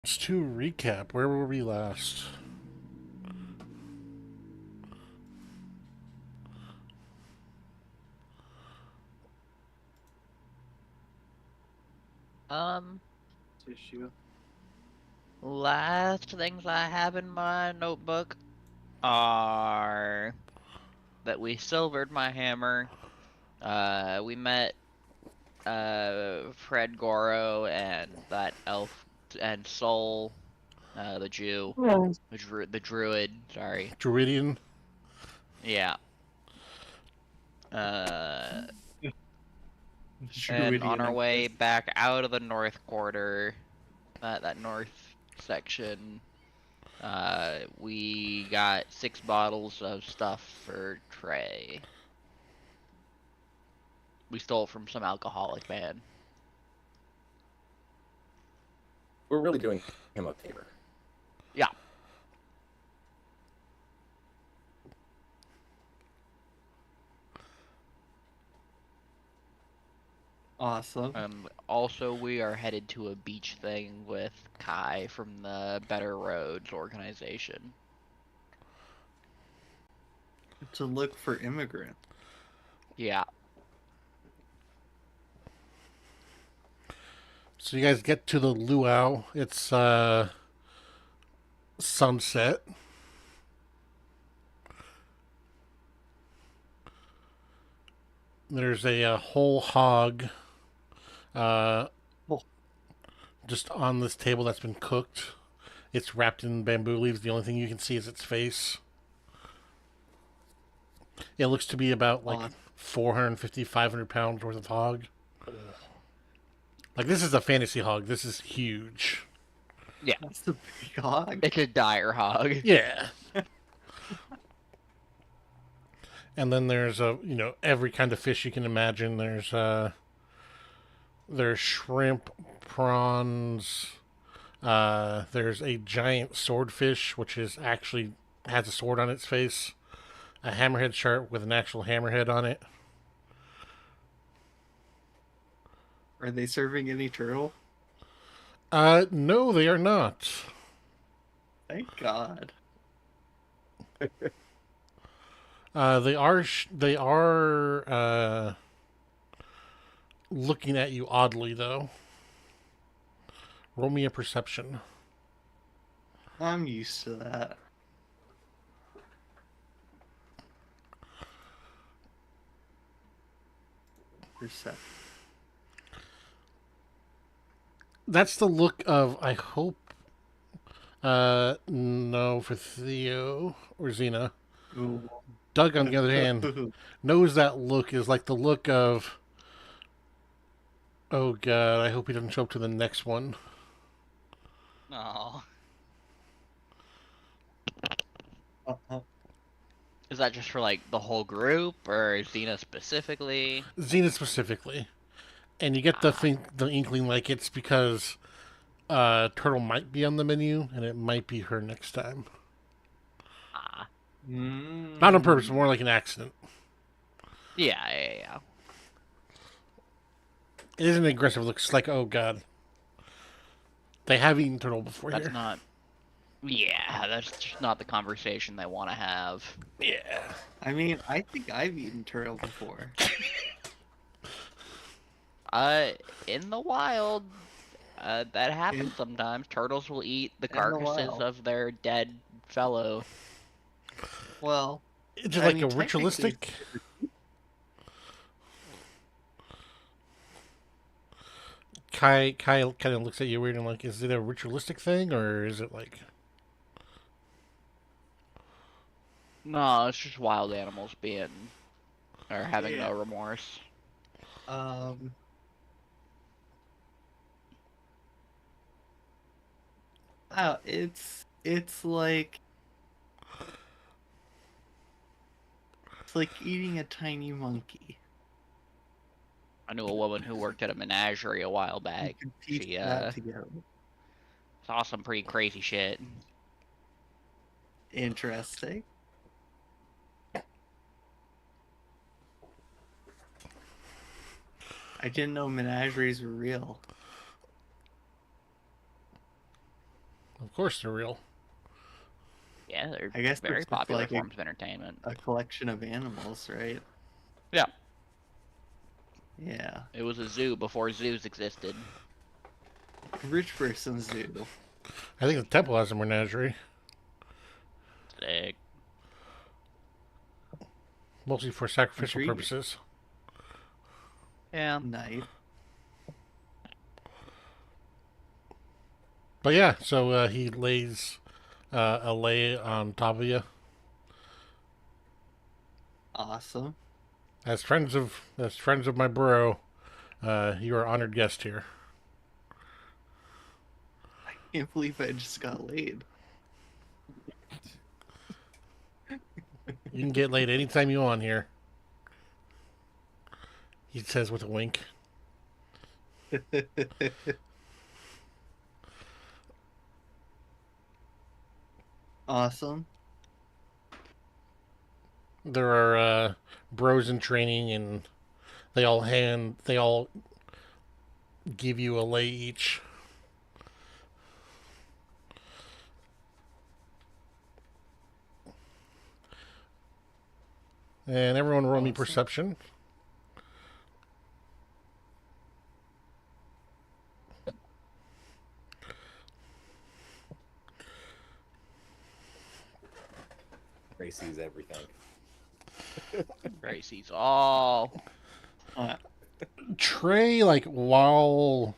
To recap, where were we last? Um, Tissue. last things I have in my notebook are that we silvered my hammer. We met Fred Goro and that elf and Soul, the Jew, the druid. Sorry. Druidian? Yeah. Uh, and on Druidian, our I way guess. back out of the north quarter, that north section. We got 6 bottles of stuff for Trey. We stole from some alcoholic man. We're really doing him a favor. Yeah. Awesome. Also, we are headed to a beach thing with Kai from the Better Roads organization. To look for immigrants. Yeah. So you guys get to the luau. It's sunset. There's a whole hog uh, Oh. just on this table that's been cooked. It's wrapped in bamboo leaves. The only thing you can see is its face. It looks to be about like Awesome. 450, 500 pounds worth of hog. Like, this is a fantasy hog. This is huge. Yeah. That's the big hog. It's a dire hog. Yeah. And then there's every kind of fish you can imagine. There's shrimp, prawns. There's a giant swordfish, which is actually has a sword on its face. A hammerhead shark with an actual hammerhead on it. Are they serving any turtle? No, they are not. Thank God. They are looking at you oddly though. Roll me a perception. I'm used to that. Perception. That's the look of, I hope. No, for Theo or Xena. Ooh. Doug, on the other hand, knows that look is like the look of, oh god, I hope he doesn't show up to the next one. Oh. Uh-huh. Is that just for like the whole group or Xena specifically? Xena specifically. And you get the inkling like it's because Turtle might be on the menu and it might be her next time. Ah. Not on purpose, more like an accident. Yeah. It isn't an aggressive look. It's like, oh god, they have eaten turtle before That's here. not. Yeah, that's just not the conversation they want to have. Yeah. I mean, I think I've eaten turtle before. In the wild, that happens sometimes. Turtles will eat the carcasses wild. of their dead fellow. Well, It's just I like mean, a ritualistic. Kai kind of looks at you weird and like, is it a ritualistic thing or is it like? No, it's just wild animals being or having Yeah. no remorse. Um, oh, it's like eating a tiny monkey. I knew a woman who worked at a menagerie a while You back. can piece She that together. saw some pretty crazy shit. Interesting. I didn't know menageries were real. Of course they're real. Yeah, they're I guess very it's just popular like forms of entertainment. a collection of animals, right? Yeah, Yeah. it was a zoo before zoos existed. Rich person zoo. I think the temple has a menagerie, Sick. mostly for sacrificial Intriguing. purposes. Yeah. Nice. But yeah, so he lays a lay on top of you. Awesome. As friends of my bro, you are honored guest here. Can't believe I just got laid. You can get laid anytime you want here. He says with a wink. Awesome. There are bros in training, and they all give you a lay each. And everyone roll me Awesome. perception. Ray sees everything. Gracie's all. Uh, Trey, like, while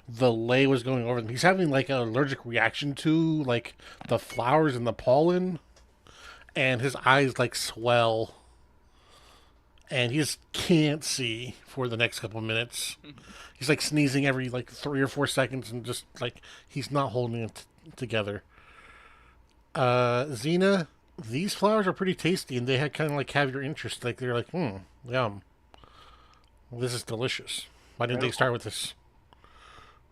the lay was going over them, he's having like an allergic reaction to like the flowers and the pollen, and his eyes like swell, and he just can't see for the next couple of minutes. He's like sneezing every like 3 or 4 seconds, and just like he's not holding it together. Xena, these flowers are pretty tasty, and they had kind of like have your interest. Like they're like, yum. Well, this is delicious. Why didn't they start with this?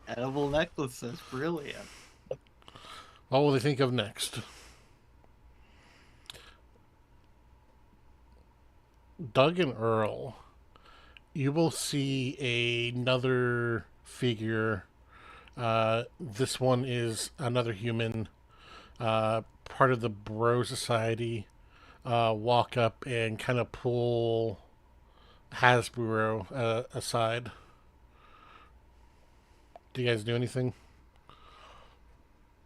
edible necklaces. Brilliant. What will they think of next? Doug and Earl, you will see another figure. This one is another human, part of the Bro Society. Walk up and kind of pull Hasbro aside. Do you guys do anything?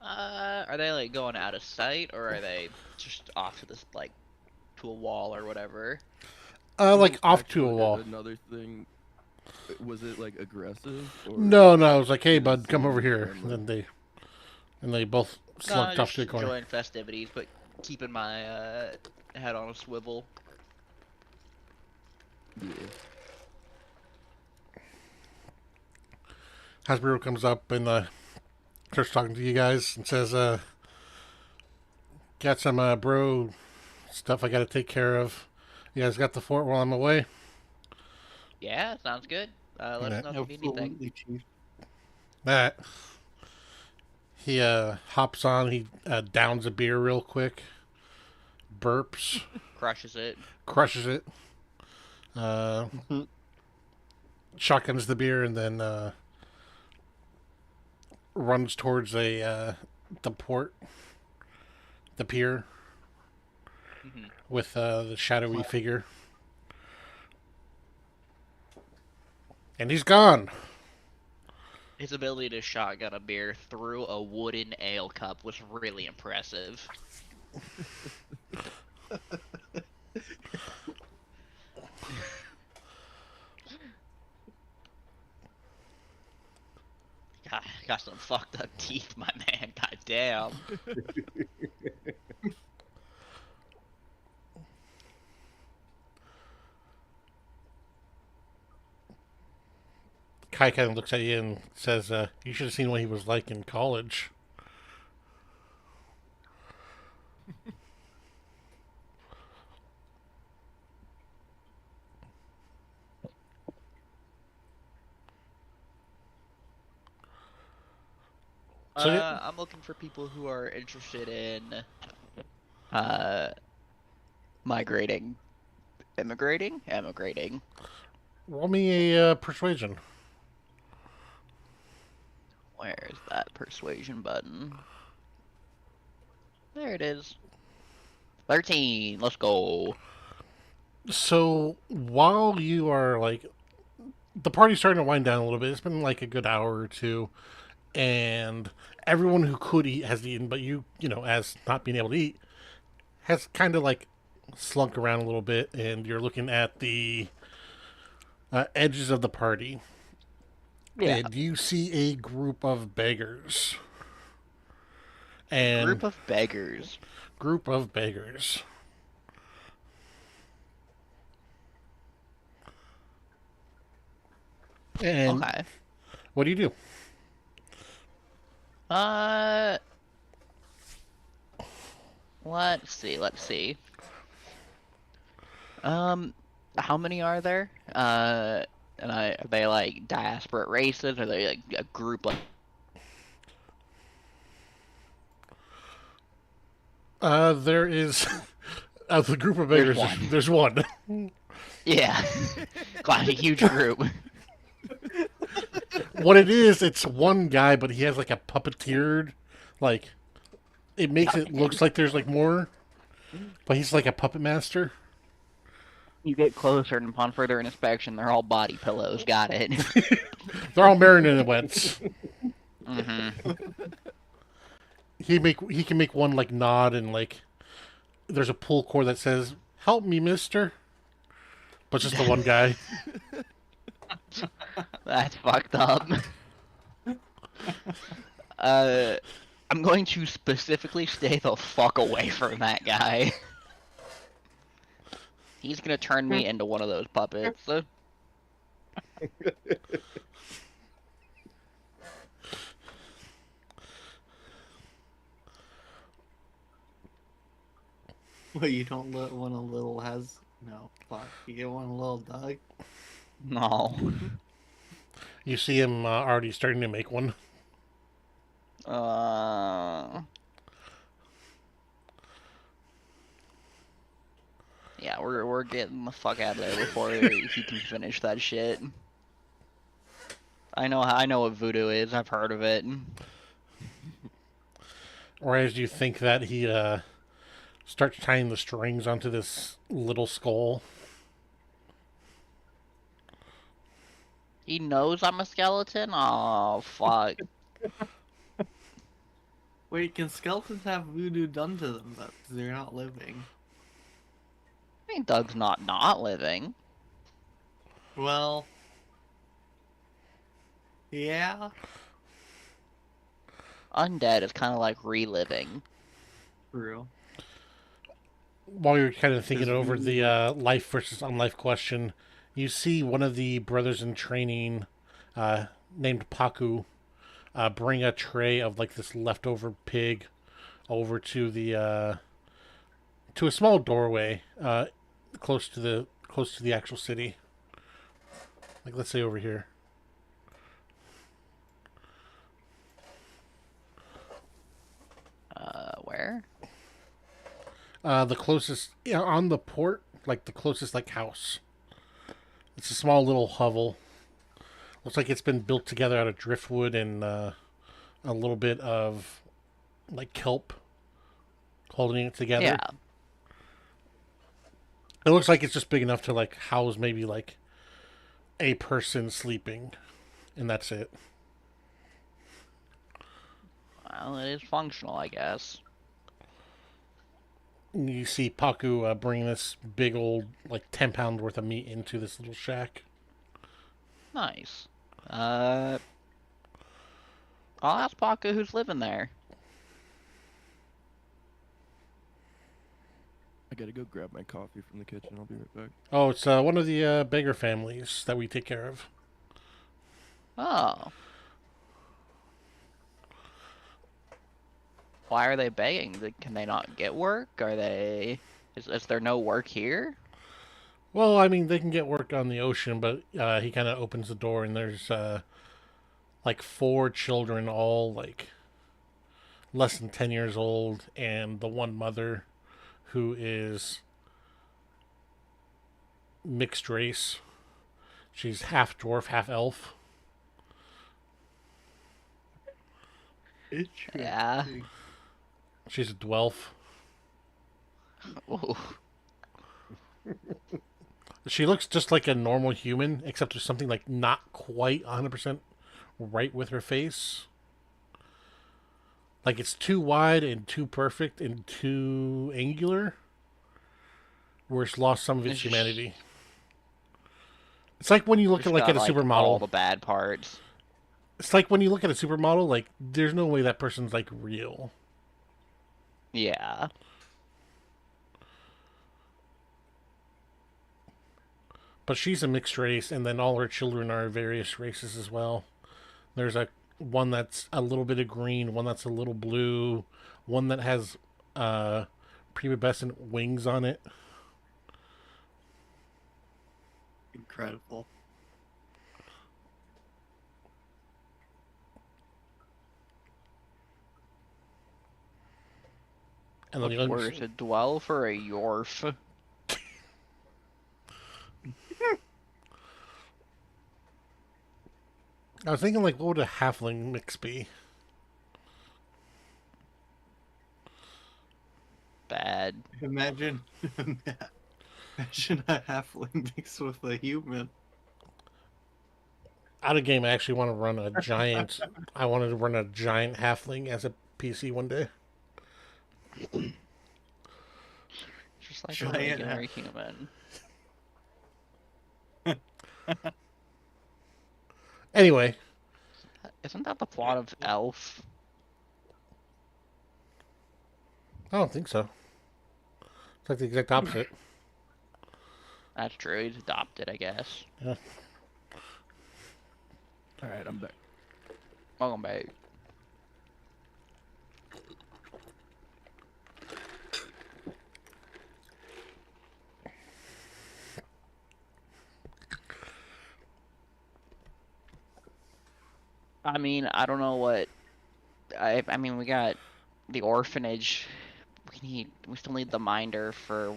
Are they like going out of sight, or are they just off to this like to a wall or whatever? Like Oh, off to a actually, wall. Another thing, was it like aggressive? Or No, I was like, hey, did it bud, come seem over here. friendly? And they both No, slunk off just to the corner. enjoying festivities, but keeping my head on a swivel. Yeah. Hasbro comes up and starts talking to you guys and says, got some bro stuff I got to take care of. You guys got the fort while I'm away? Yeah, sounds good. Let us know if you need anything. Absolutely, Chief. That. He hops on, he downs a beer real quick, burps, Crushes it. crushes it, shotguns the beer, and then runs towards the port, the pier, Mhm. with the shadowy figure. And he's gone. His ability to shotgun a beer through a wooden ale cup was really impressive. Got some fucked up teeth, my man. God damn. Kai kind of looks at you and says, you should have seen what he was like in college. So I'm looking for people who are interested in migrating, emigrating. roll me a persuasion. Where's that persuasion button? There it is. 13. Let's go. So while you are like, the party's starting to wind down a little bit. It's been like a good hour or two, and everyone who could eat has eaten, but you know, as not being able to eat, has kind of like slunk around a little bit, and you're looking at the edges of the party, Yeah. and you see a group of beggars. And Group of beggars. group of beggars. And Okay. what do you do? Uh, let's see. How many are there? Are they like disparate races? Are they like a group like? There is of the group of There's beggars. one. There's one. Yeah, quite a huge group. What it is, it's one guy, but he has like a puppeteered, like it makes it looks like there's like more, but he's like a puppet master. You get closer, and upon further inspection, they're all body pillows. Got it. They're all marinated wets. Mm-hmm. He can make one like nod and like there's a pull cord that says "Help me, Mister," but just the one guy. That's fucked up. I'm going to specifically stay the fuck away from that guy. He's gonna turn me into one of those puppets. What, you don't want a little has no fuck. You get one a little dog. No. You see him already starting to make one. Yeah, we're getting the fuck out of there before he can finish that shit. I know what voodoo is. I've heard of it. Or as you think that he starts tying the strings onto this little skull. He knows I'm a skeleton? Oh, fuck. Wait, can skeletons have voodoo done to them though? 'Cause they're not living. I mean, Doug's not living. Well, yeah, Undead is kind of like reliving. true. While you're kind of thinking Does over voodoo- the life versus unlife question, you see one of the brothers in training, named Paku, bring a tray of like this leftover pig over to the to a small doorway close to the actual city. Like let's say over here. Where? The closest, yeah, on the port, like the closest like house. It's a small little hovel. Looks like it's been built together out of driftwood and a little bit of like kelp holding it together. Yeah. It looks like it's just big enough to like house maybe like a person sleeping, and that's it. Well, it is functional, I guess. And you see Paku bring this big old like 10-pound worth of meat into this little shack. Nice. I'll ask Paco who's living there. I gotta go grab my coffee from the kitchen. I'll be right back. Oh, it's one of the beggar families that we take care of. Oh. Why are they begging? Can they not get work? Are they... Is there no work here? Well, I mean, they can get work on the ocean, but he kind of opens the door, and there's like 4 children, all like less than 10 years old, and the one mother who is mixed race. She's half dwarf, half elf. Yeah. She's a dwarf. Ooh. She looks just like a normal human, except there's something like not quite 100% right with her face. Like it's too wide and too perfect and too angular, where it's lost some of its It's just- humanity. It's like when you look Just at like got, at a all supermodel. the bad parts. It's like when you look at a supermodel, like there's no way that person's like real. Yeah. But she's a mixed race, and then all her children are various races as well. There's a one that's a little bit of green, one that's a little blue, one that has prepubescent wings on it. Incredible. And then the What's young, worse, a dwarf or a yorf? I was thinking like, what would a halfling mix be? Bad. Imagine, imagine a halfling mixed with a human. Out of game, I actually want to run a giant. I wanted to run a giant halfling as a PC one day. Just like a Giant regular half- human. Anyway, Isn't that the plot of Elf? I don't think so. It's like the exact opposite. That's true. He's adopted, I guess. Yeah. All right, I'm back. Welcome back. I mean, I don't know what. I mean, we got the orphanage. We still need the minder for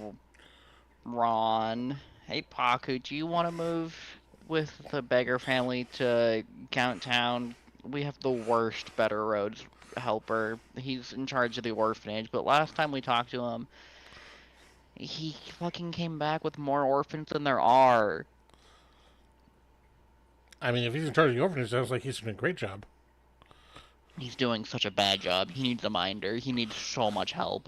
Ron. Hey, Paku, do you want to move with the beggar family to Count Town? We have the worst Better Roads helper. He's in charge of the orphanage, but last time we talked to him, he fucking came back with more orphans than there are. I mean, if he's in charge of the orphanage, sounds like he's doing a great job. He's doing such a bad job. He needs a minder. He needs so much help.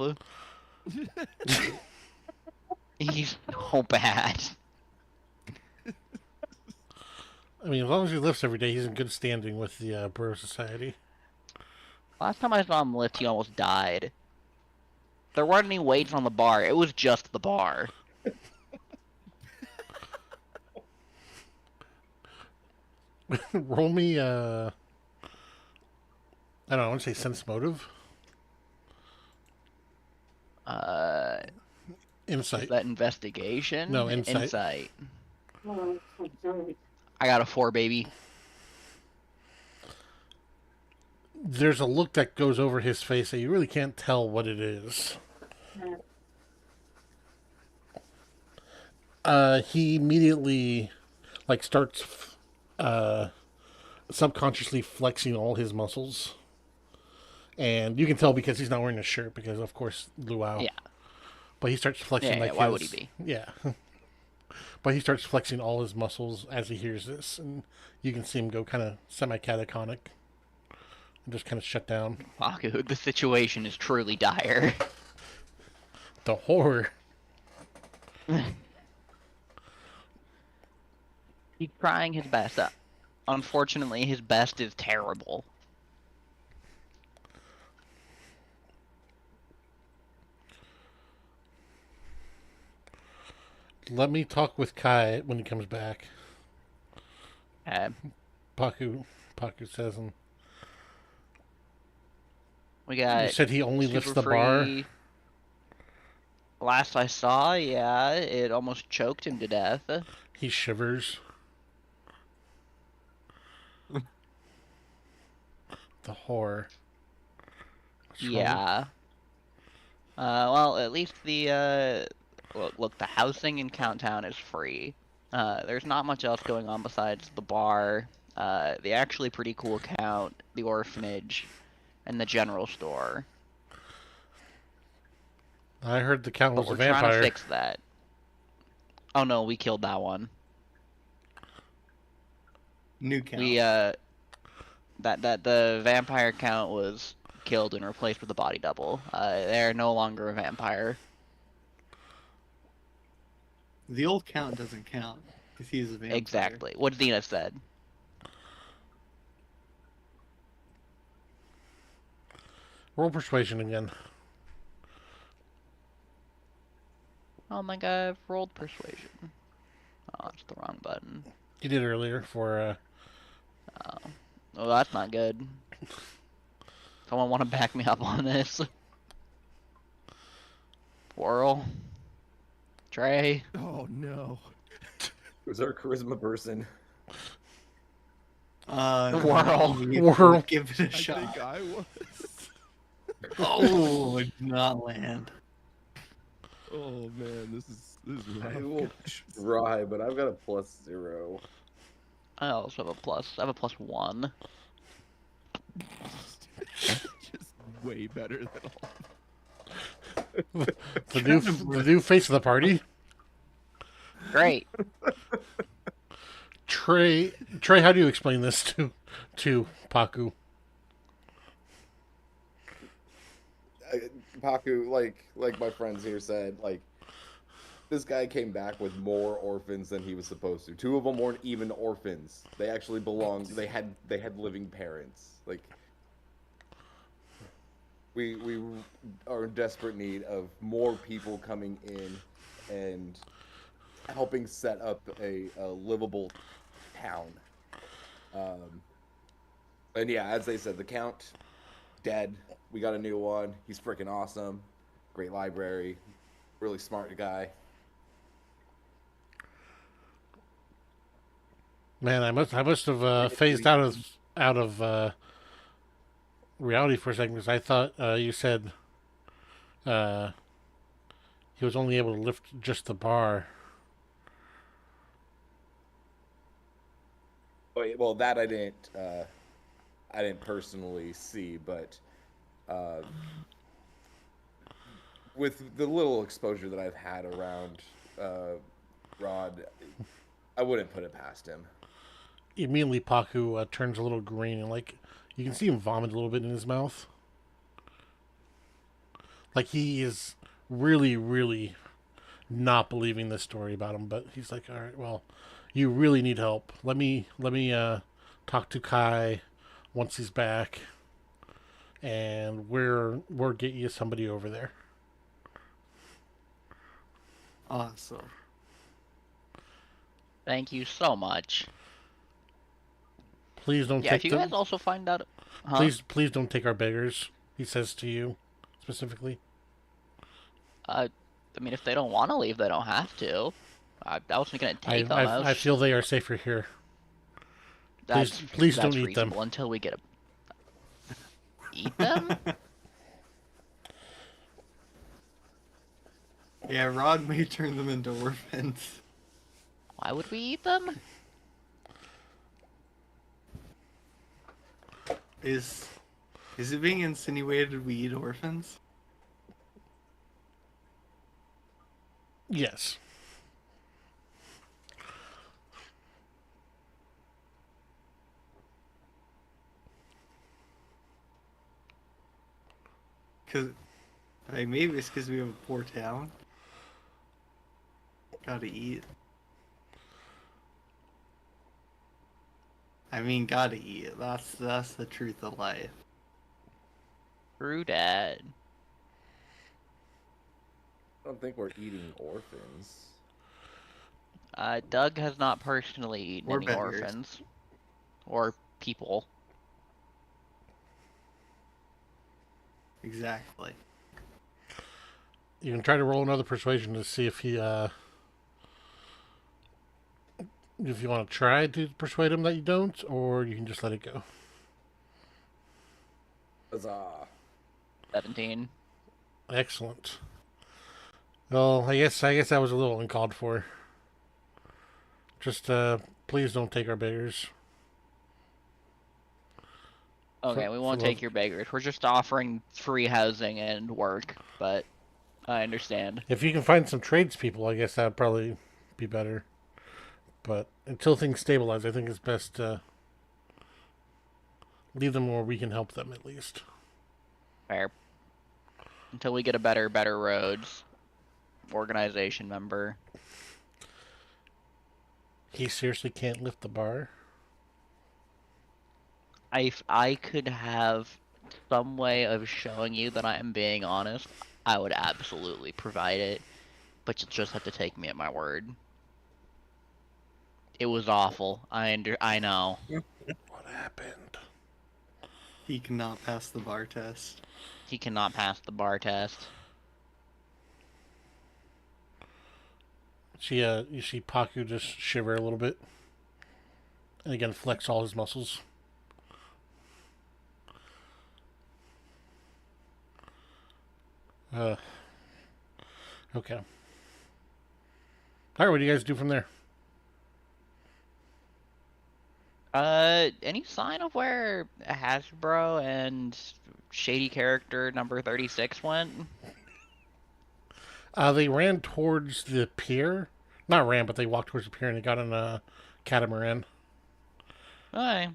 He's so bad. I mean, as long as he lifts every day, he's in good standing with the Bro Society. Last time I saw him lift, he almost died. There weren't any weights on the bar. It was just the bar. Roll me, I don't know, I want to say sense motive. Uh, Insight. is that investigation? No, insight. Insight. I got a 4, baby. There's a look that goes over his face that you really can't tell what it is. He immediately, like, starts subconsciously flexing all his muscles. And you can tell because he's not wearing a shirt because, of course, luau. Yeah. But he starts flexing Yeah, like why his... would he be? Yeah. But he starts flexing all his muscles as he hears this. And you can see him go kind of semi-catatonic. And just kind of shut down. Paku, the situation is truly dire. The horror. He's trying his best. Unfortunately, his best is terrible. Let me talk with Kai when he comes back. Uh, Paku says, and we got you said he only lifts super the bar. free. Last I saw, yeah, it almost choked him to death. He shivers. The horror. What's wrong? Yeah. Well, at least the look, the housing in Count Town is free. There's not much else going on besides the bar, the actually pretty cool count, the orphanage, and the general store. I heard the count But was a we're trying to vampire. fix that. Oh no, we killed that one. New count. We that the vampire count was killed and replaced with a body double. They're no longer a vampire. The old count doesn't count because he's a vampire. Exactly. What Dina said. Roll persuasion again. Oh my god, I've rolled persuasion. Oh, it's the wrong button. You did earlier for. Oh, that's not good. Someone want to back me up on this? Whirl. Trey. Oh no. Who's our charisma person? Whirl. Whirl. Give it a I shot. think I was. Oh, it did not land. Oh man, this is I rough. will try, but I've got a +0. I also have a plus. I have a +1. Just way better than all. The new face of the party. Great. Trey, how do you explain this to Paku? Paku, like my friends here said, like this guy came back with more orphans than he was supposed to. 2 of them weren't even orphans. They actually belonged. They had living parents. Like we are in desperate need of more people coming in and helping set up a livable town. And yeah, as they said, the Count dead. We got a new one. He's freaking awesome. Great library. Really smart guy. Man, I must have phased out of reality for a second because I thought you said he was only able to lift just the bar. Well, that I didn't personally see, but with the little exposure that I've had around Rod, I wouldn't put it past him. Immediately, Paku turns a little green and like you can see him vomit a little bit in his mouth. Like he is really, really not believing this story about him, but he's like, all right, well, you really need help. Let me talk to Kai once he's back, and we'll get you somebody over there. Awesome. Thank you so much. Please don't Yeah, take if you them. guys also find out... Huh? Please don't take our beggars. He says to you specifically. I mean, if they don't want to leave, they don't have to. I wasn't gonna take them. I feel they are safer here. Please don't eat them. Reasonable until we get a... Eat them? Yeah, Rod may turn them into orphans. Why would we eat them? Is it being insinuated we eat orphans? Yes. Cause, like, maybe it's because we have a poor town. Gotta eat. I mean, gotta eat. That's the truth of life. True, Dad. I don't think we're eating orphans. Doug has not personally eaten Or any beggars. orphans. Or people. Exactly. You can try to roll another persuasion to see if he if you want to try to persuade him that you don't, or you can just let it go. Huzzah. 17. Excellent. Well, I guess that was a little uncalled for. Just please don't take our beggars. Okay, we won't take your beggars. We're just offering free housing and work, but I understand. If you can find some tradespeople, I guess that would probably be better. But until things stabilize, I think it's best to leave them where we can help them at least. Fair. Until we get a better roads organization member. He seriously can't lift the bar. If I could have some way of showing you that I am being honest, I would absolutely provide it. But you'll just have to take me at my word. It was awful. I know. What happened? He cannot pass the bar test. He cannot pass the bar test. You see Paku just shiver a little bit. And again, flex all his muscles. Okay. Alright, what do you guys do from there? Any sign of where Hasbro and shady character number 36 went? They ran towards the pier. Not ran, but they walked towards the pier and they got on a catamaran. Hey,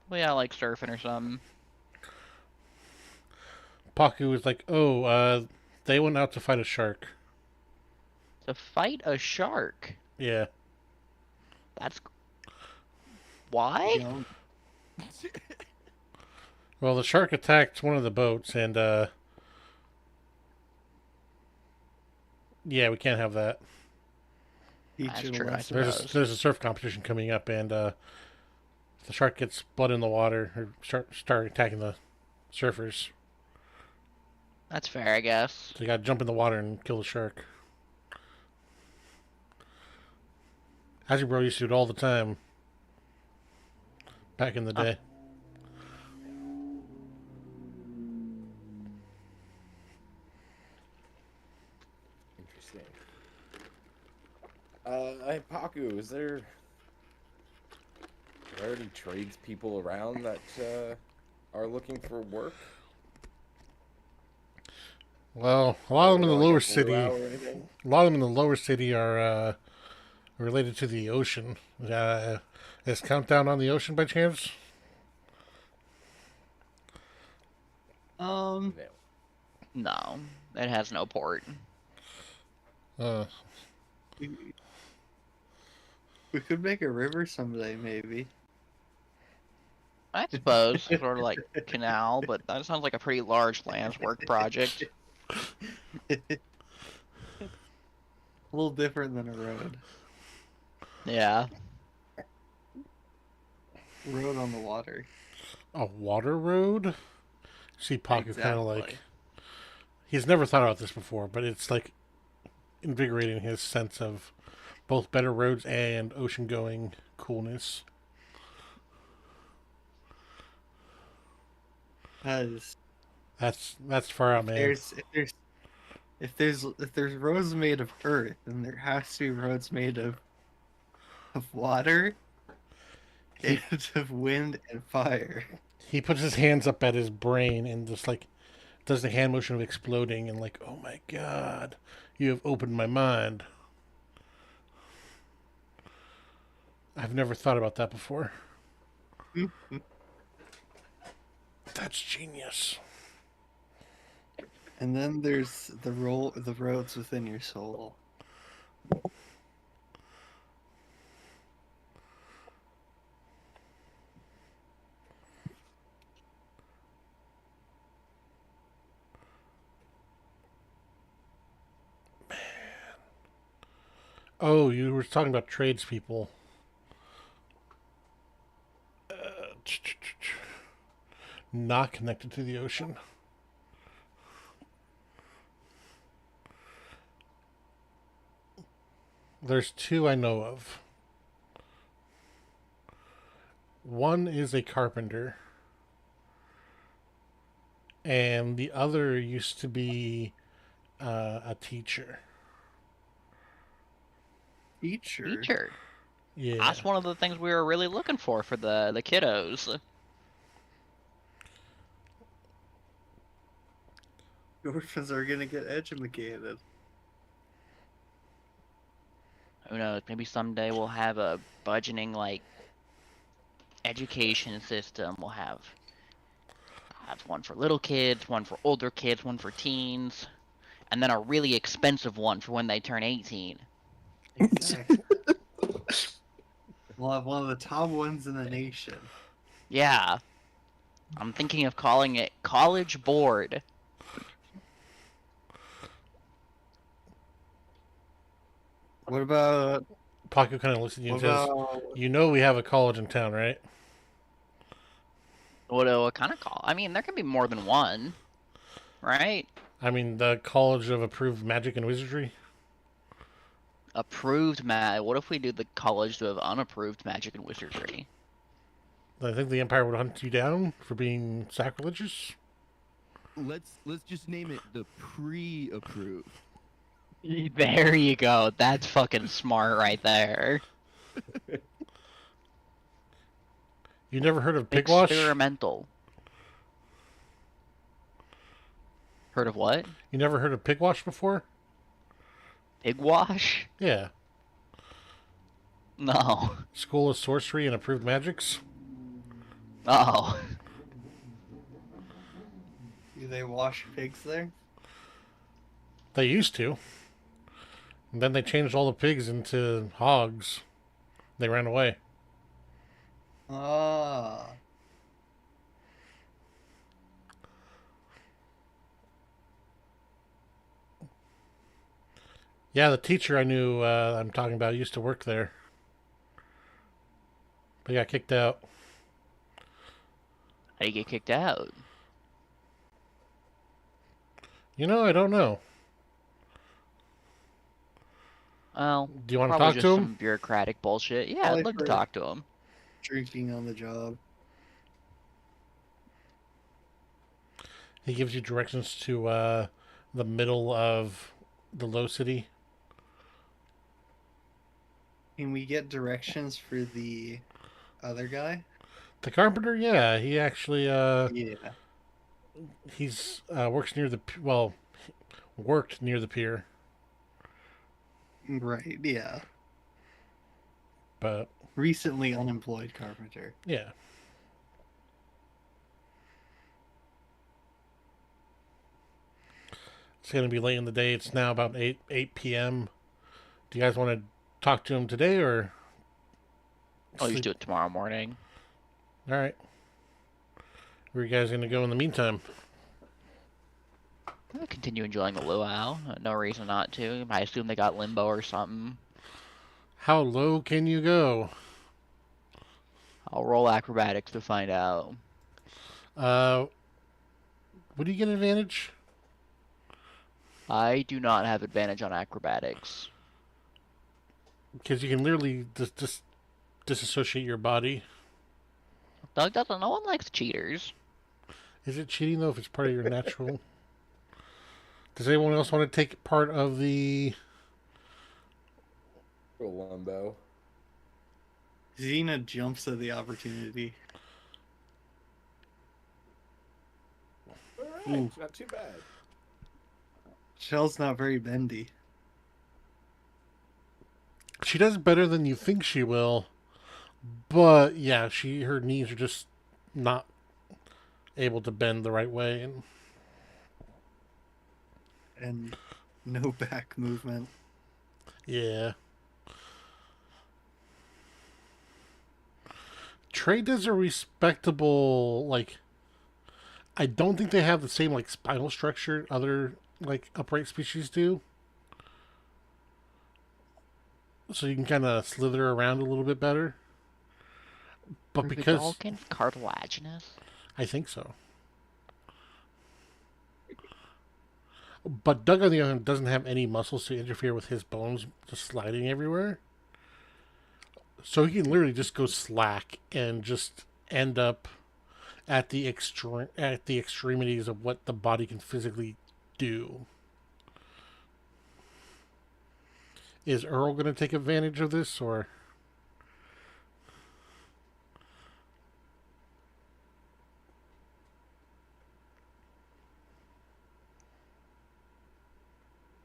well, yeah, like surfing or something. Paku was like, they went out to fight a shark. To fight a shark? Yeah. That's... Why? No, Well, the shark attacked one of the boats and, yeah, we can't have that. teach That's it a true, I lesson. suppose. There's a surf competition coming up, and if the shark gets blood in the water or start attacking the surfers. That's fair, I guess. So you got to jump in the water and kill the shark. Hasbro used to do it all the time back in the day. Interesting. Hey, Paku, is there any tradespeople around that are looking for work? Well, a lot of them in the Like a lower blue city. owl or anything? A lot of them in the lower city are related to the ocean. Is Countdown on the ocean by chance? No. No, it has no port. Uh, We could make a river someday, maybe. I suppose, sort of like canal, but that sounds like a pretty large land's work project. A little different than a road. Yeah. Road on the water. a water road? See Paku kind of like... Exactly. He's never thought about this before, but it's like invigorating his sense of both better roads and ocean-going coolness. Because That's far out, man. if there's roads made of earth, then there has to be roads made of water and of wind and fire. He puts his hands up at his brain and just like does the hand motion of exploding and like, oh my god, you have opened my mind. I've never thought about that before. That's genius. And then there's the roads within your soul. Oh, you were talking about tradespeople. Not connected to the ocean. There's two I know of. One is a carpenter, and the other used to be a teacher. Teacher. Yeah. That's one of the things we were really looking for the kiddos. Orphans are gonna get educated. Who knows? Maybe someday we'll have a budgeting like education system. We'll have one for little kids, one for older kids, one for teens, and then a really expensive one for when they turn 18. Exactly. We'll have one of the top ones in the nation. Yeah. I'm thinking of calling it College Board. What about Paco kind of looks at you what and says, about "You know we have a college in town, right?" What kind of call? I mean, there can be more than one, right? I mean, the College of Approved Magic and Wizardry. Approved mag. What if we do the College of Unapproved Magic and Wizardry? I think the Empire would hunt you down for being sacrilegious. Let's just name it the pre-approved. There you go. That's fucking smart right there. You never heard of pigwash? Experimental. Heard of what? You never heard of pigwash before? Pigwash? Yeah. No. School of Sorcery and Approved Magics. Oh. do they wash pigs there? They used to. And then they changed all the pigs into hogs. They ran away. Ah. Yeah, the teacher I knew I'm talking about used to work there. But he got kicked out. How do you get kicked out? You know, I don't know. Well, Do you want to probably talk just to some him? bureaucratic bullshit. Yeah, Probably I'd love to for- talk to him. Drinking on the job. He gives you directions to the middle of the low city. Can we get directions for the other guy? The carpenter, yeah, he actually Yeah. he's works near the worked near the pier, Right, yeah. but Recently unemployed carpenter. yeah. It's gonna be late in the day. It's now about 8 p.m. Do you guys want to talk to him today or? I'll just sleep? do it tomorrow morning. All right. Where are you guys gonna go in the meantime? I'll continue enjoying the luau. No reason not to. I assume they got limbo or something. How low can you go? I'll roll acrobatics to find out. What do you get advantage? I do not have advantage on acrobatics. Because you can literally just disassociate your body. Doug doesn't. No one likes cheaters. Is it cheating though if it's part of your natural? Does anyone else want to take part of the? Limbo. Xena jumps at the opportunity. Alright, Ooh. not too bad. Shell's not very bendy. She does better than you think she will, but yeah, her knees are just not able to bend the right way, And no back movement. yeah. Trey does a respectable, like, I don't think they have the same, like, spinal structure other, like, upright species do. So you can kind of slither around a little bit better. But Are the because, Vulcans cartilaginous? I think so. But Doug, on the other hand, doesn't have any muscles to interfere with his bones just sliding everywhere. So he can literally just go slack and just end up at the extremities of what the body can physically do. Is Earl going to take advantage of this, or?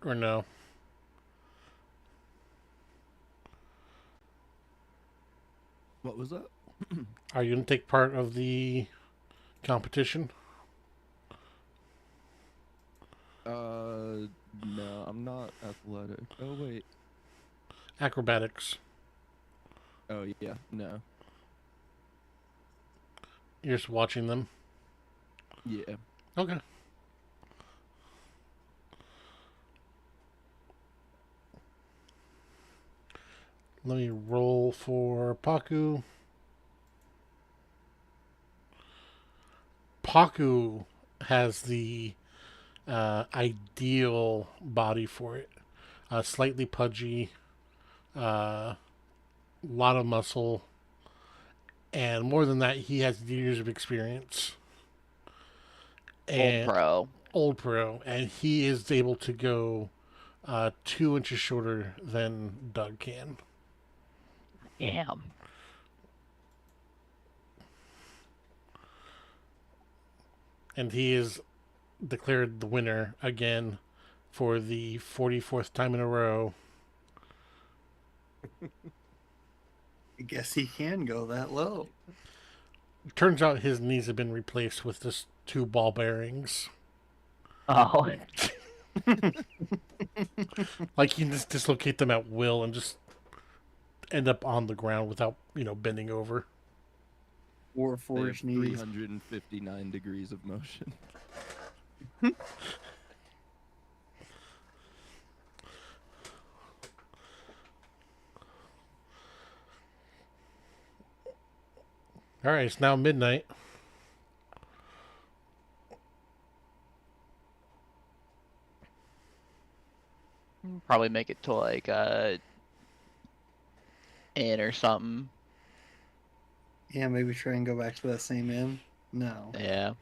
Or no? What was that? Are you going to take part of the competition? No, I'm not athletic. Oh wait. Acrobatics. Oh yeah, no. You're just watching them? Yeah. Okay. Let me roll for Paku. Paku has the ideal body for it. Slightly pudgy, lot of muscle, and more than that, he has years of experience. Old And pro. old pro, and he is able to go 2 inches shorter than Doug can. Damn. And he is declared the winner again for the 44th time in a row. I guess he can go that low. Turns out his knees have been replaced with just 2 ball bearings. Oh. Like he can just dislocate them at will and just end up on the ground without, bending over. Or They have forged knees. 359 degrees of motion. All right, it's now midnight. Probably make it to like inn or something. Yeah, maybe try and go back to that same inn. No, Yeah.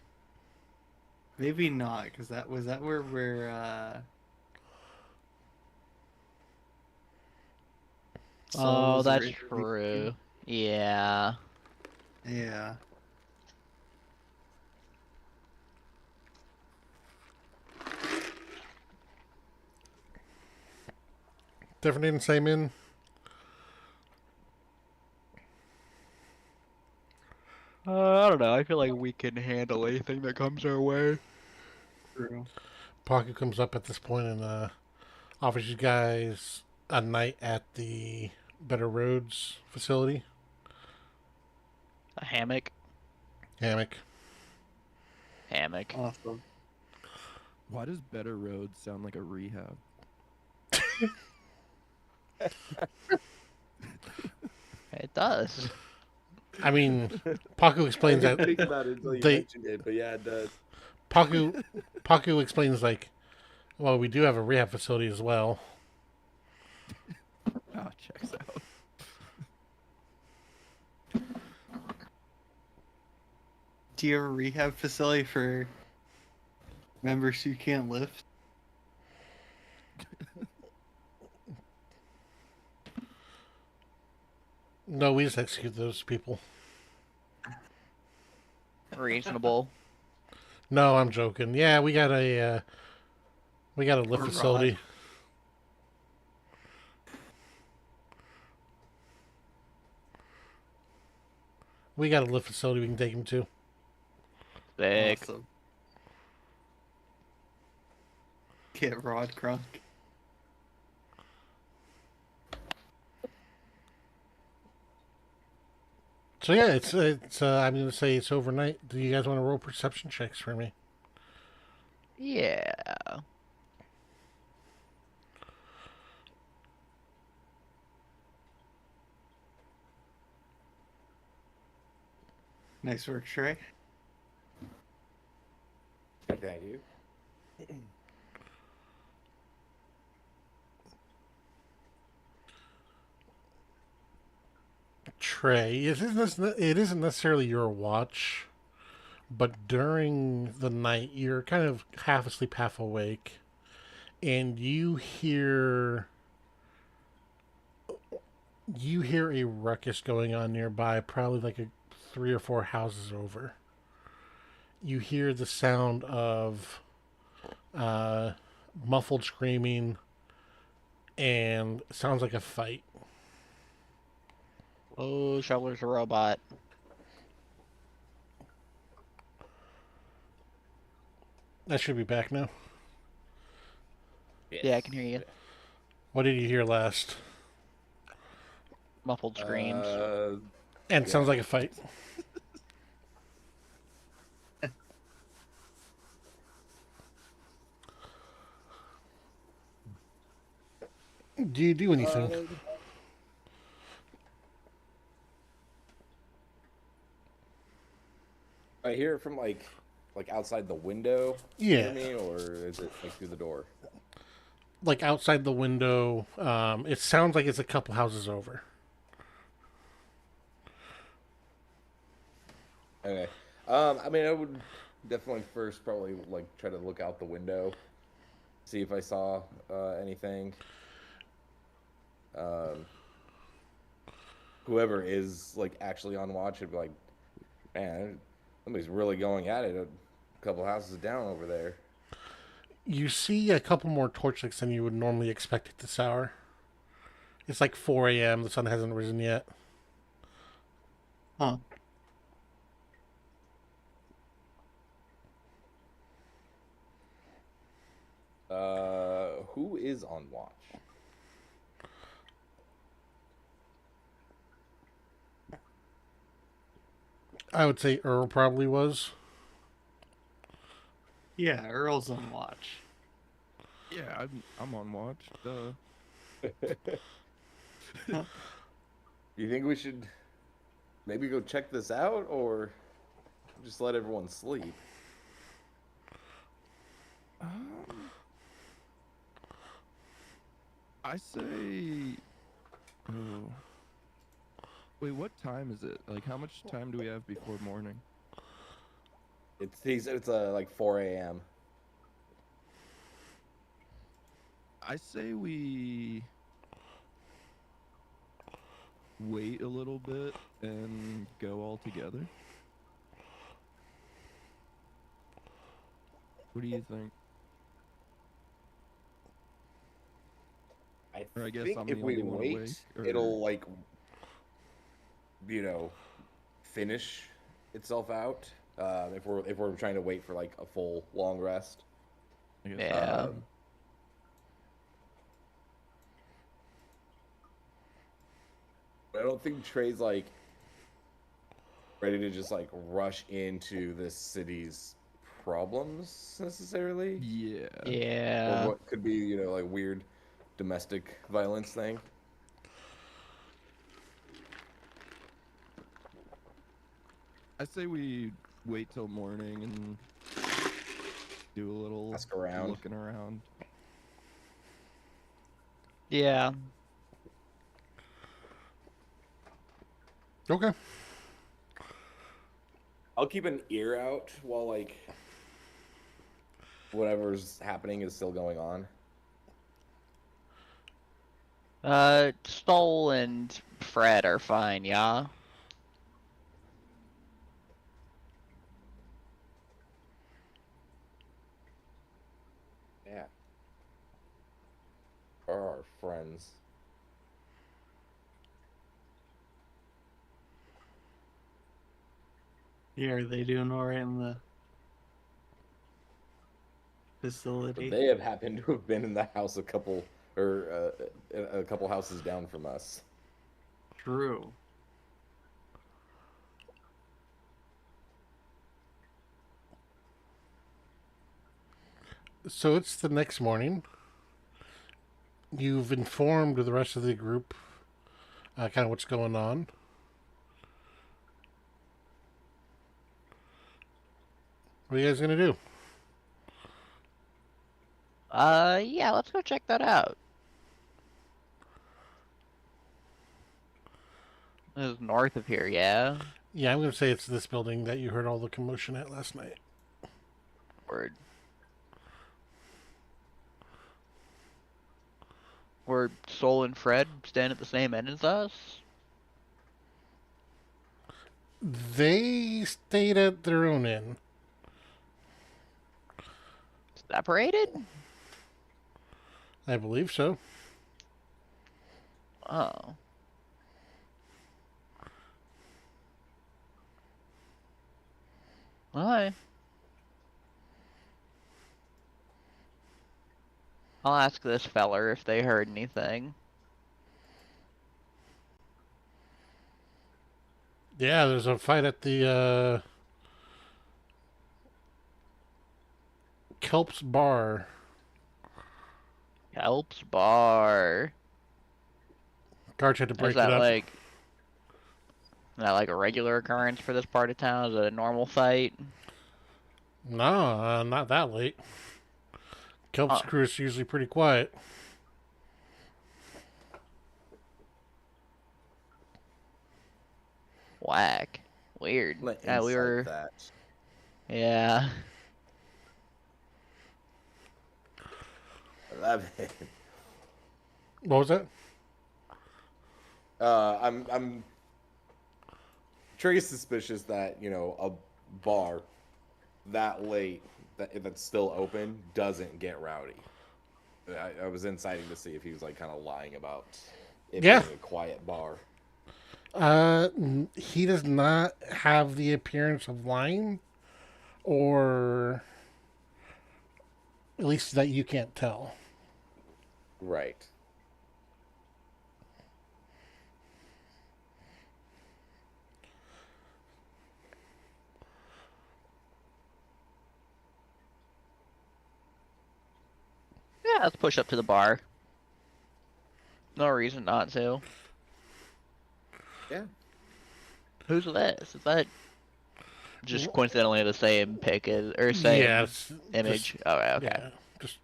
maybe not, because that where we're. Oh, souls that's are- true. Yeah. Yeah. Definitely in the same inn. I don't know. I feel like we can handle anything that comes our way. True. Pocket comes up at this point and offers you guys a night at the Better Roads facility. A hammock. Hammock. Hammock. Awesome. Why does Better Roads sound like a rehab? It does. I mean, Paku explains I didn't that think about it until you they- mentioned it, but yeah, it does. Paku explains like, well, we do have a rehab facility as well. Ah, checks out. Do you have a rehab facility for members who can't lift? No, we just execute those people. Reasonable. No, I'm joking. Yeah, we got a lift Or facility. We got a lift facility we can take him to. Sick. Awesome. Get Rod crunk. So yeah, it's I'm gonna say it's overnight. Do you guys want to roll perception checks for me? Yeah. Nice work, Trey. Thank you. Trey, it isn't necessarily your watch, but during the night you're kind of half asleep, half awake, and you hear a ruckus going on nearby, probably like 3 or 4 houses over. You hear the sound of muffled screaming, and sounds like a fight. Oh, Shoveler's a robot. That should be back now. Yeah, I can hear you. What did you hear last? Muffled screams. And sounds like a fight. Do you do anything? I hear it from like outside the window Yeah. near me, or is it like through the door? Like outside the window. It sounds like it's a couple houses over. Okay. I mean, I would definitely first probably like try to look out the window, see if I saw anything. Whoever is like actually on watch would be like, man, somebody's really going at it. A couple houses down over there. You see a couple more torchlights than you would normally expect at this hour. It's like 4 a.m. The sun hasn't risen yet. Huh. Who is on watch? I would say Earl probably was. Yeah, Earl's on watch. Yeah, I'm on watch. You think we should maybe go check this out, or just let everyone sleep? I say. Oh. Wait, what time is it? Like, how much time do we have before morning? It's like 4 a.m. I say we wait a little bit and go all together. What do you think? Or I guess think I'm if the we only one wait, awake, or- it'll like finish itself out. If we're trying to wait for like a full long rest. I guess Yeah. But I don't think Trey's like ready to just like rush into this city's problems necessarily, Yeah. Yeah. or what could be like weird domestic violence thing. I say we wait till morning and do a little Ask around. looking around. Yeah. Okay. I'll keep an ear out while like whatever's happening is still going on. Stoll and Fred are fine, yeah? Yeah. Are our friends. Yeah, are they doing alright in the facility? They have happened to have been in the house a couple houses down from us. True. So it's the next morning. You've informed the rest of the group kind of what's going on. What are you guys going to do? Yeah, let's go check that out. This is north of here, yeah? Yeah, I'm going to say it's this building that you heard all the commotion at last night. Word. Were Sol and Fred stand at the same end as us? They stayed at their own inn. Separated? I believe so. Oh. Well, I'll ask this feller if they heard anything. Yeah, there's a fight at the Kelp's bar. Kelp's bar. Guards had to Is break it that up. like a regular occurrence for this part of town? Is it a normal fight? No, not that late. Kelp's Oh. crew is usually pretty quiet. Whack. Weird. Let Yeah, we insight were. that. Yeah. What was that? I'm very suspicious that a bar that late that's still open doesn't get rowdy. I was inciting to see if he was like kind of lying about it Yeah. being a quiet bar. He does not have the appearance of lying, or at least that you can't tell. Right. Yeah, let's push up to the bar. No reason not to. Yeah. Who's this? Is that just coincidentally the same pic as, or same Yeah, it's image? just- Oh, okay. Yeah, just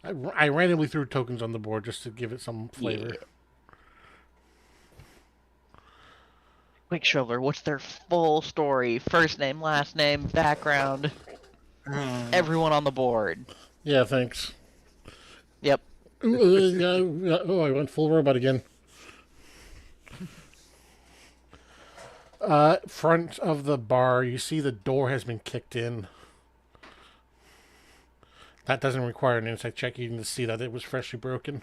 I randomly threw tokens on the board just to give it some flavor. Yeah. Quick Shoveler, what's their full story? First name, last name, background, everyone on the board. Yeah, thanks. Yep. Oh, I went full robot again. Front of the bar, you see the door has been kicked in. That doesn't require an insight check even to see that it was freshly broken.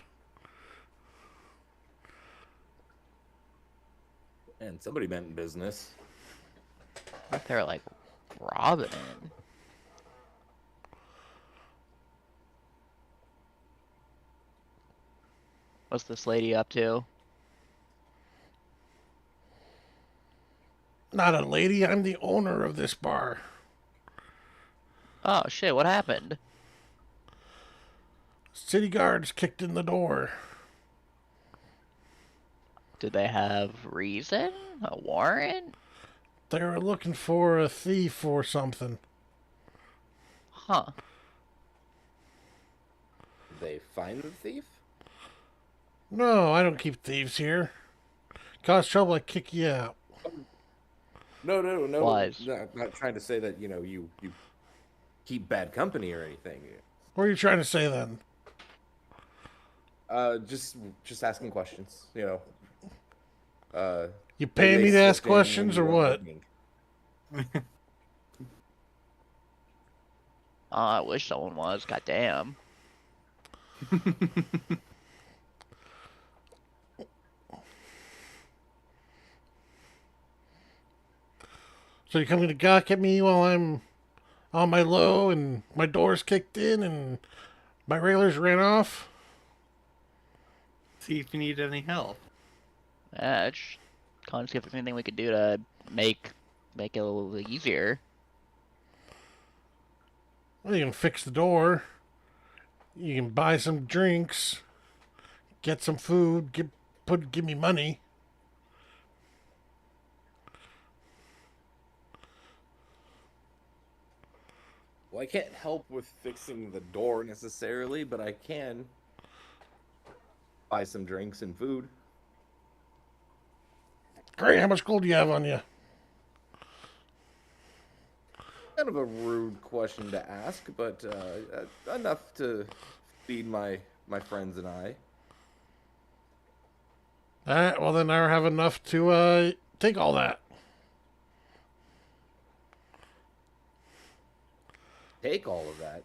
And somebody meant business. What if they're like robbing it? What's this lady up to? Not a lady, I'm the owner of this bar. Oh shit, what happened? City guards kicked in the door. Did they have reason? A warrant? They were looking for a thief or something. Huh. Did they find the thief? No, I don't keep thieves here. Cause trouble, I kick you out. No. Lies. Not trying to say that you keep bad company or anything. What are you trying to say then? Just asking questions. You They paying me to ask slipped in when questions you or weren't what? looking. Oh, I wish someone was. Goddamn. So you're coming to gawk at me while I'm on my low and my door's kicked in and my railers ran off? See if you need any help. Yeah, just calling to see if there's anything we could do to make it a little easier. Well, you can fix the door. You can buy some drinks. Get some food. Give me money. Well, I can't help with fixing the door necessarily, but I can buy some drinks and food. Great, how much gold do you have on you? Kind of a rude question to ask, but enough to feed my friends and I. Alright, well then I have enough to take all that. Take all of that.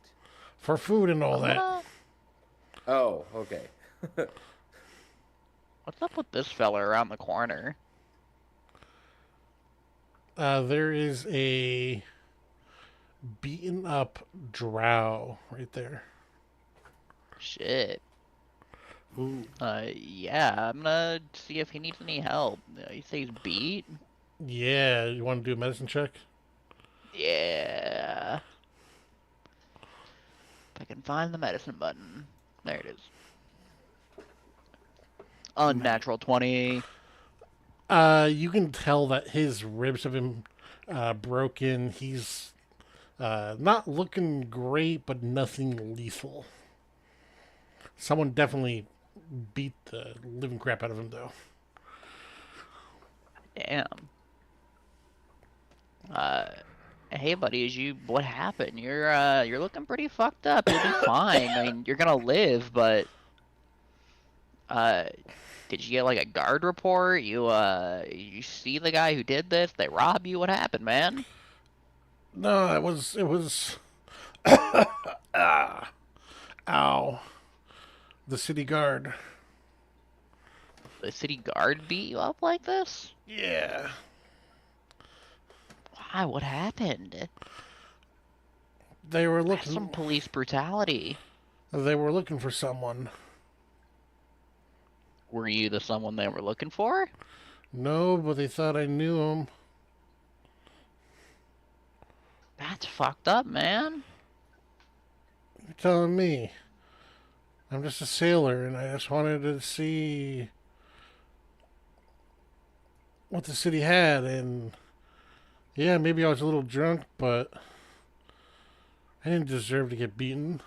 For food and all that. Oh, okay. What's up with this fella around the corner? There is a beaten up drow right there. Shit. Ooh. Yeah, I'm gonna see if he needs any help. You say he's beat? Yeah, you want to do a medicine check? Yeah. If I can find the medicine button. There it is. Unnatural 20. You can tell that his ribs have been broken. He's not looking great, but nothing lethal. Someone definitely beat the living crap out of him, though. Damn. Hey buddy, what happened? You're looking pretty fucked up. You'll be fine. I mean, you're gonna live, but uh did you get like a guard report? You see the guy who did this? They rob you? What happened, man? No, it was. Ah, ow! The city guard. The city guard beat you up like this? Yeah, Why? What happened? they were That's some looking. police brutality. They were looking for someone. Were you the someone they were looking for? No, but they thought I knew him. That's fucked up, man. You're telling me. I'm just a sailor, and I just wanted to see what the city had, and yeah, maybe I was a little drunk, but I didn't deserve to get beaten.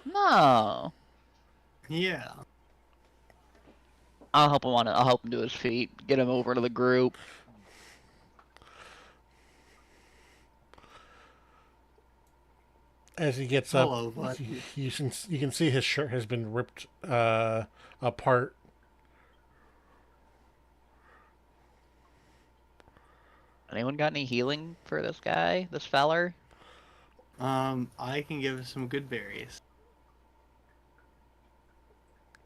No. Yeah. I'll help him to his feet. Get him over to the group. As he gets Hello, up, bud. you can see his shirt has been ripped apart. Anyone got any healing for this guy, this feller? I can give some good berries.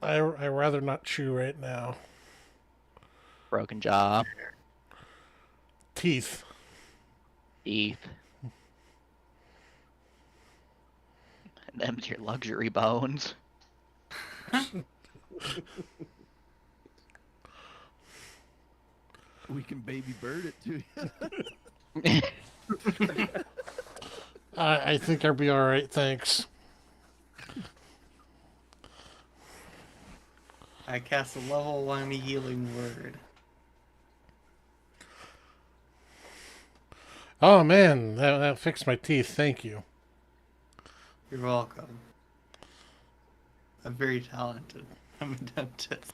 I rather not chew right now. Broken jaw, Teeth. teeth. And them's your luxury bones. We can baby bird it to you. I think I'll be all right, thanks. I cast a level 1 healing word. Oh man, that fixed my teeth. Thank you. You're welcome. I'm very talented. I'm a dentist.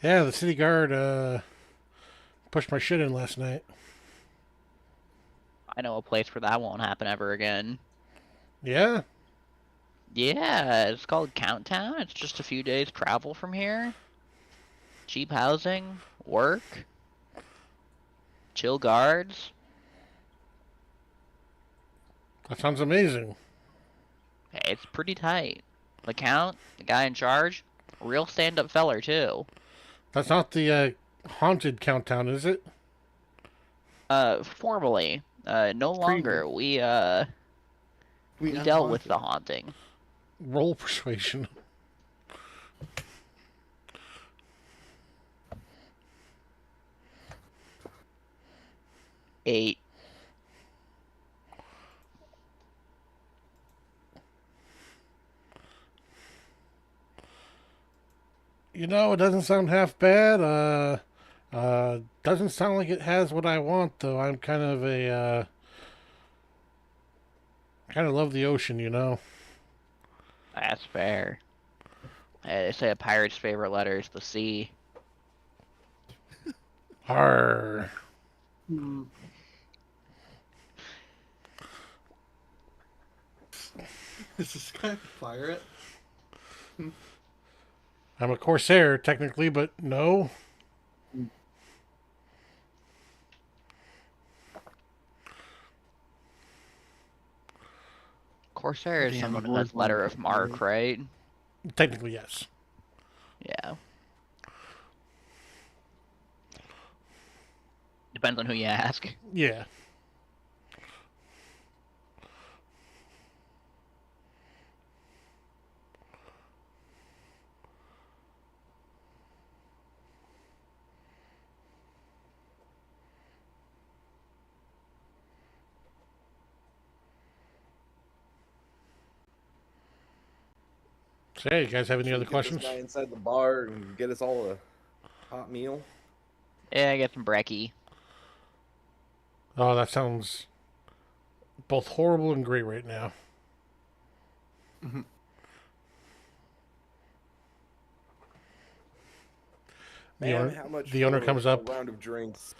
Yeah, the city guard pushed my shit in last night. I know a place where that won't happen ever again. Yeah, Yeah, it's called Counttown. It's just a few days travel from here. Cheap housing, work, chill guards. that sounds amazing. It's pretty tight. The Count, the guy in charge, real stand-up feller too. That's not the haunted countdown, is it? Formally, no Pretty longer. We dealt with the haunting. Roll persuasion. Eight. You know, it doesn't sound half bad. Doesn't sound like it has what I want, though. I'm kind of a, kind of love the ocean, you know. That's fair. They say a pirate's favorite letter is the sea. Arr. Hmm. Is this guy a pirate? I'm a corsair, technically, but no. Corsair is Damn, someone I've who always has letter wanted of to mark, right? Technically, yes. Yeah. Depends on who you ask. Yeah. So, yeah, you guys have any Should other we get questions? this guy inside the bar and get us all a hot meal? Yeah, I get some brekkie. Oh, that sounds both horrible and great right now. The And owner, how much the owner for comes a up. round of drinks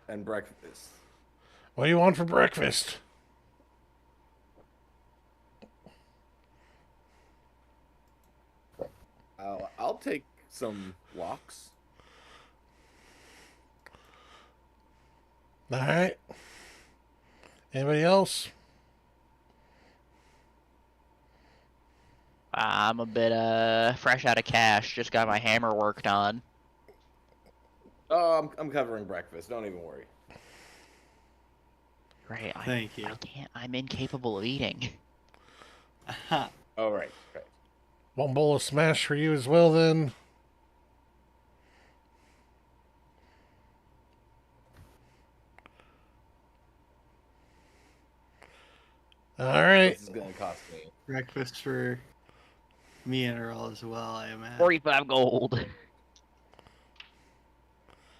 and breakfast? What do you want for breakfast? I'll take some lox. All right. Anybody else? I'm a bit fresh out of cash. Just got my hammer worked on. Oh, I'm covering breakfast. Don't even worry. Right. Thank you. I can't. I'm incapable of eating. Aha. All right. Right. One bowl of smash for you as well, then. All right. This is gonna cost me. Breakfast for me and Earl as well, I imagine. 45 gold.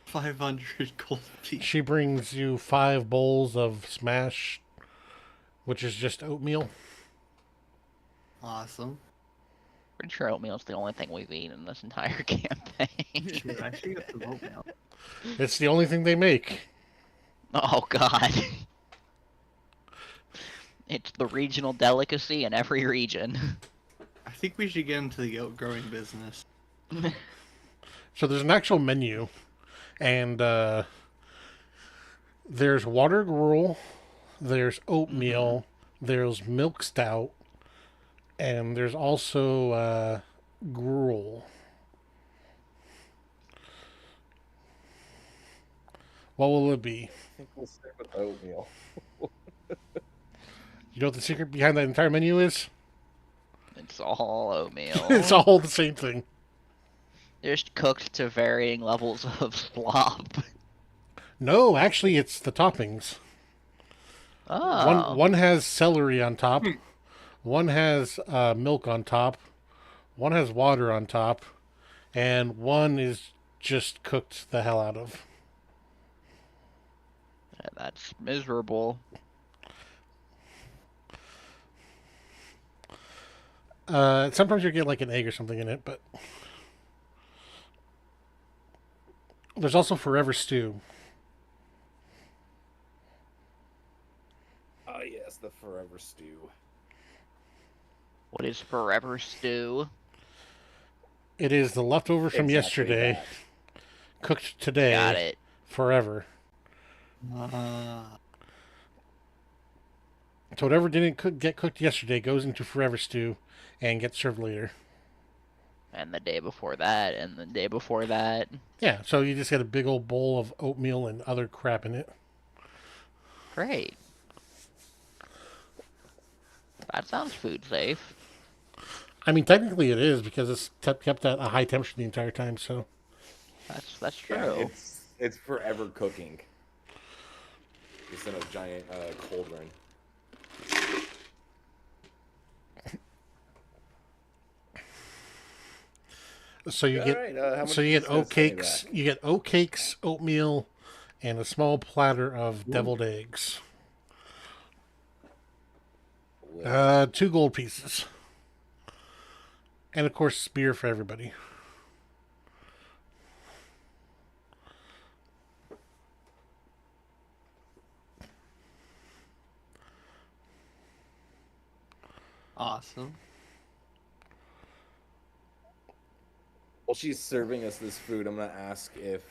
500 gold piece. She brings you 5 bowls of smash, which is just oatmeal. Awesome. Pretty sure oatmeal's the only thing we've eaten in this entire campaign. Shit, I should get some oatmeal. It's the only thing they make. Oh god. It's the regional delicacy in every region. I think we should get into the goat growing business. So there's an actual menu, and there's water gruel, there's oatmeal, there's milk stout, and there's also gruel. What will it be? I think we'll stick with oatmeal. You know what the secret behind that entire menu is? It's all oatmeal. It's all the same thing. Just cooked to varying levels of slop. No, actually, it's the toppings. Oh. One has celery on top. One has milk on top. One has water on top. And one is just cooked the hell out of. That's miserable. Sometimes you get like an egg or something in it, but there's also Forever Stew. Oh yes, the forever stew. What is forever stew? It is the leftovers from Exactly yesterday, that. cooked today, Got it. forever. Uh, So whatever didn't get cooked yesterday goes into Forever Stew and gets served later. And the day before that, and the day before that. Yeah, so you just get a big old bowl of oatmeal and other crap in it. Great. That sounds food safe. I mean, technically it is because it's kept at a high temperature the entire time. So That's true. Yeah, it's forever cooking. Just in a giant cauldron. so you get Alright, how much so you is get this oat gonna send me cakes. back? You get oat cakes, oatmeal, and a small platter of deviled eggs. 2 gold pieces, and of course beer for everybody. awesome. While she's serving us this food, I'm gonna ask if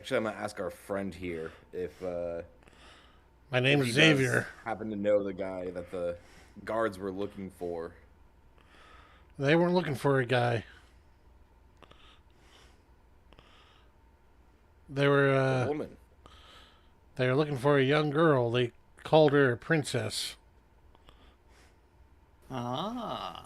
actually I'm gonna ask our friend here if My If name's he does Xavier. happen to know the guy that the guards were looking for. They weren't looking for a guy. They were A uh, woman. they were looking for a young girl. They called her a princess. Ah.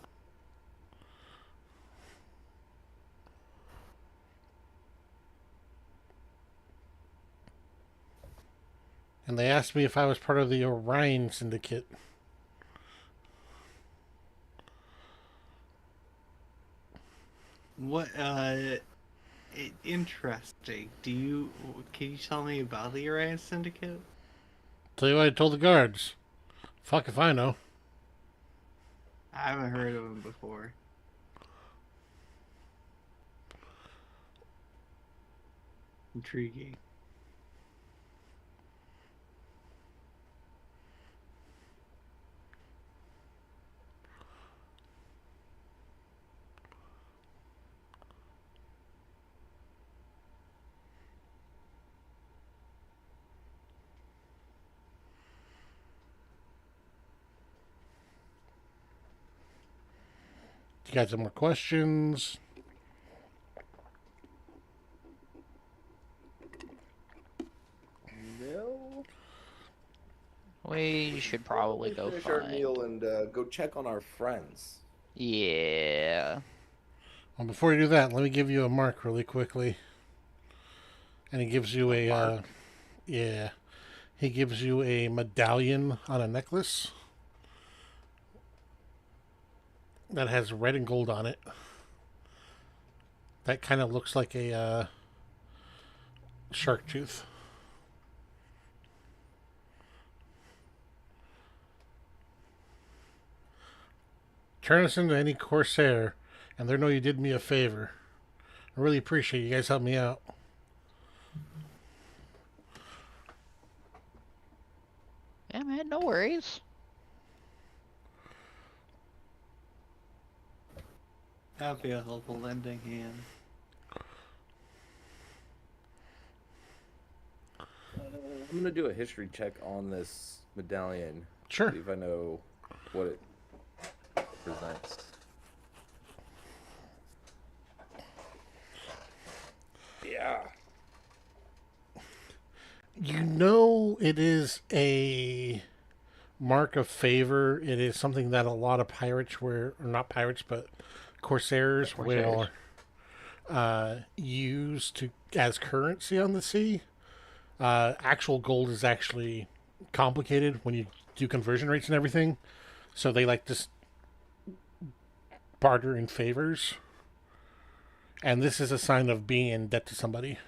And they asked me if I was part of the Orion Syndicate. What interesting. Can you tell me about the Orion Syndicate? Tell you what I told the guards. Fuck if I know. I haven't heard of him before. Intriguing. You got some more questions? No. We should probably go finish our find. meal and go check on our friends. Yeah. Well, before you do that, let me give you a mark really quickly. And he gives you yeah. He gives you a medallion on a necklace that has red and gold on it. That kind of looks like a shark tooth. Turn us into any corsair, and they know you did me a favor. I really appreciate you guys helping me out. Yeah, man, no worries. That'd be a helpful lending hand. I'm gonna do a history check on this medallion. Sure. See if I know what it represents. Yeah. You know it is a mark of favor. It is something that a lot of pirates wear, or not pirates, but corsairs will use to as currency on the sea. Actual gold is actually complicated when you do conversion rates and everything. So they like to barter in favors. And this is a sign of being in debt to somebody.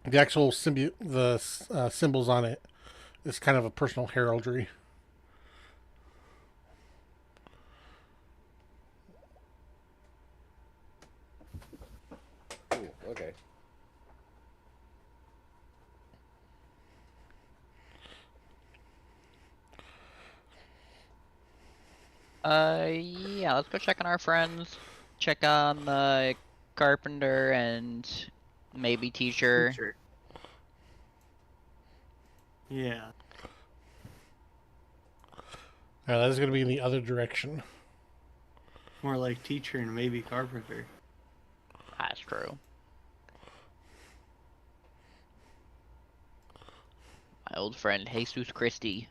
The actual symbols on it is kind of a personal heraldry. Ooh, okay. Yeah, let's go check on our friends. Check on the carpenter and maybe teacher. Teacher. Yeah. That is going to be in the other direction. More like teacher and maybe carpenter. That's true. My old friend Jesus Christie.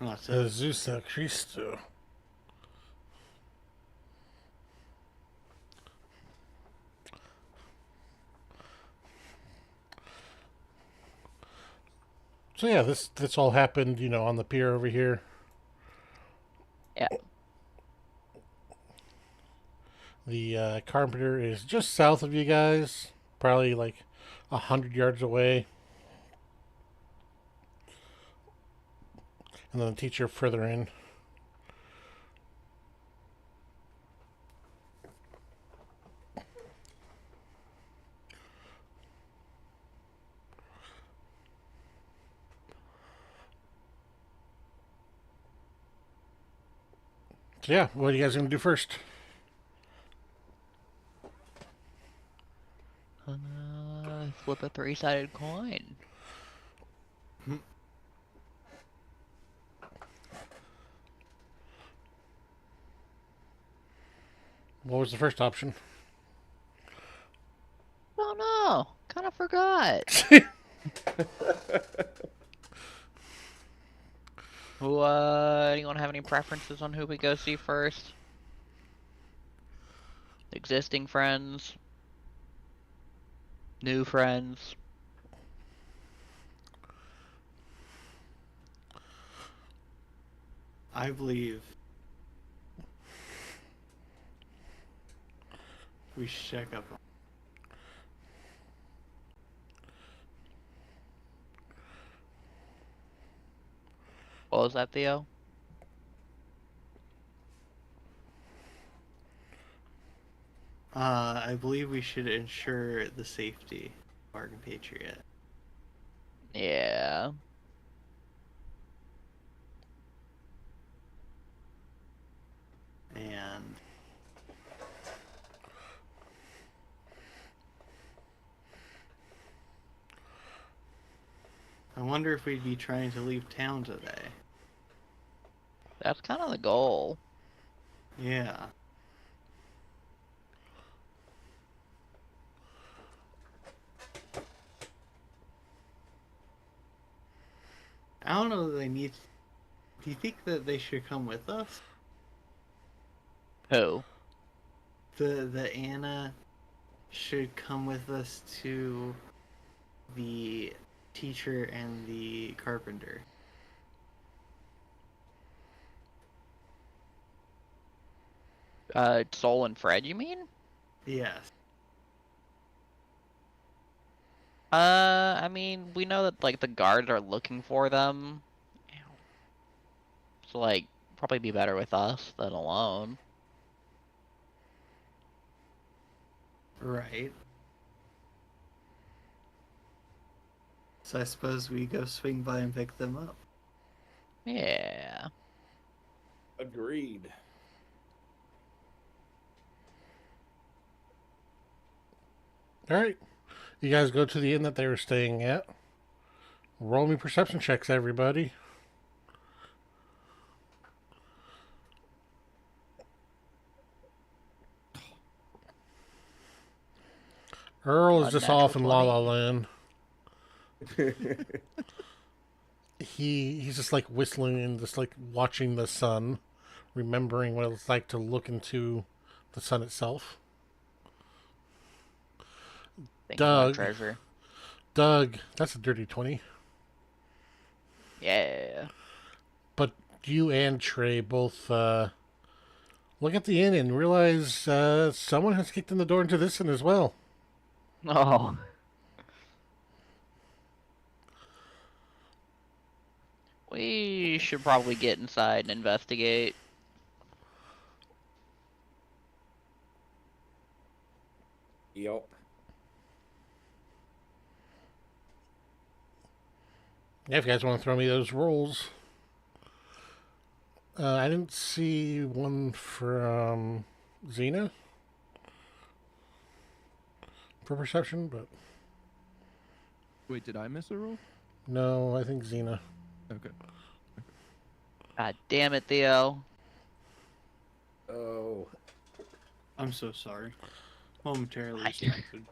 Oh, so Jesus Christo. So yeah, this all happened, on the pier over here. Yeah. The carpenter is just south of you guys, probably like 100 yards away, and then the teacher further in. So yeah, what are you guys gonna do first? flip a three-sided coin. What was the first option? Oh no, kind of forgot. Who, anyone have any preferences on who we go see first? Existing friends? New friends? I believe we should check up. What was that, Theo? I believe we should ensure the safety of our compatriot. Yeah. And I wonder if we'd be trying to leave town today. That's kind of the goal. Yeah. I don't know that they need. Do you think that they should come with us? Who? The Anna should come with us to the teacher and the carpenter. Sol and Fred, you mean? Yes. I mean, we know that, like, the guards are looking for them. So, like, probably be better with us than alone. Right. So I suppose we go swing by and pick them up. Yeah. Agreed. All right. You guys go to the inn that they were staying at. Roll me perception checks, everybody. Earl is just Unnatural off in La 20. La Land. He's just like whistling and just like watching the sun, remembering what it's like to look into the sun itself. Thinking about Doug. treasure. Doug, that's a dirty 20. Yeah. But you and Trey both look at the inn and realize someone has kicked in the door into this inn as well. Oh. We should probably get inside and investigate. Yep. Yeah, if you guys want to throw me those rolls. I didn't see one from Xena for perception, but Wait, did I miss a roll? no, I think Xena. Okay. God damn it, Theo. Oh. I'm so sorry. Momentarily I- distracted.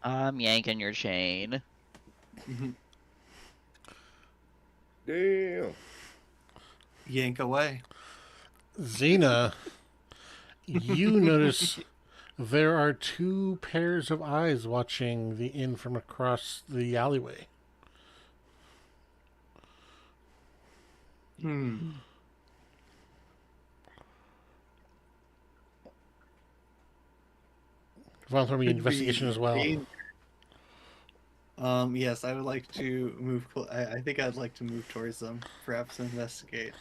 I'm yanking your chain. Damn. Yank away. Xena, you notice there are two pairs of eyes watching the inn from across the alleyway. Hmm. If you want to throw me Could investigation be as well. danger. Yes, I would like to move. I think I'd like to move towards them. Perhaps investigate,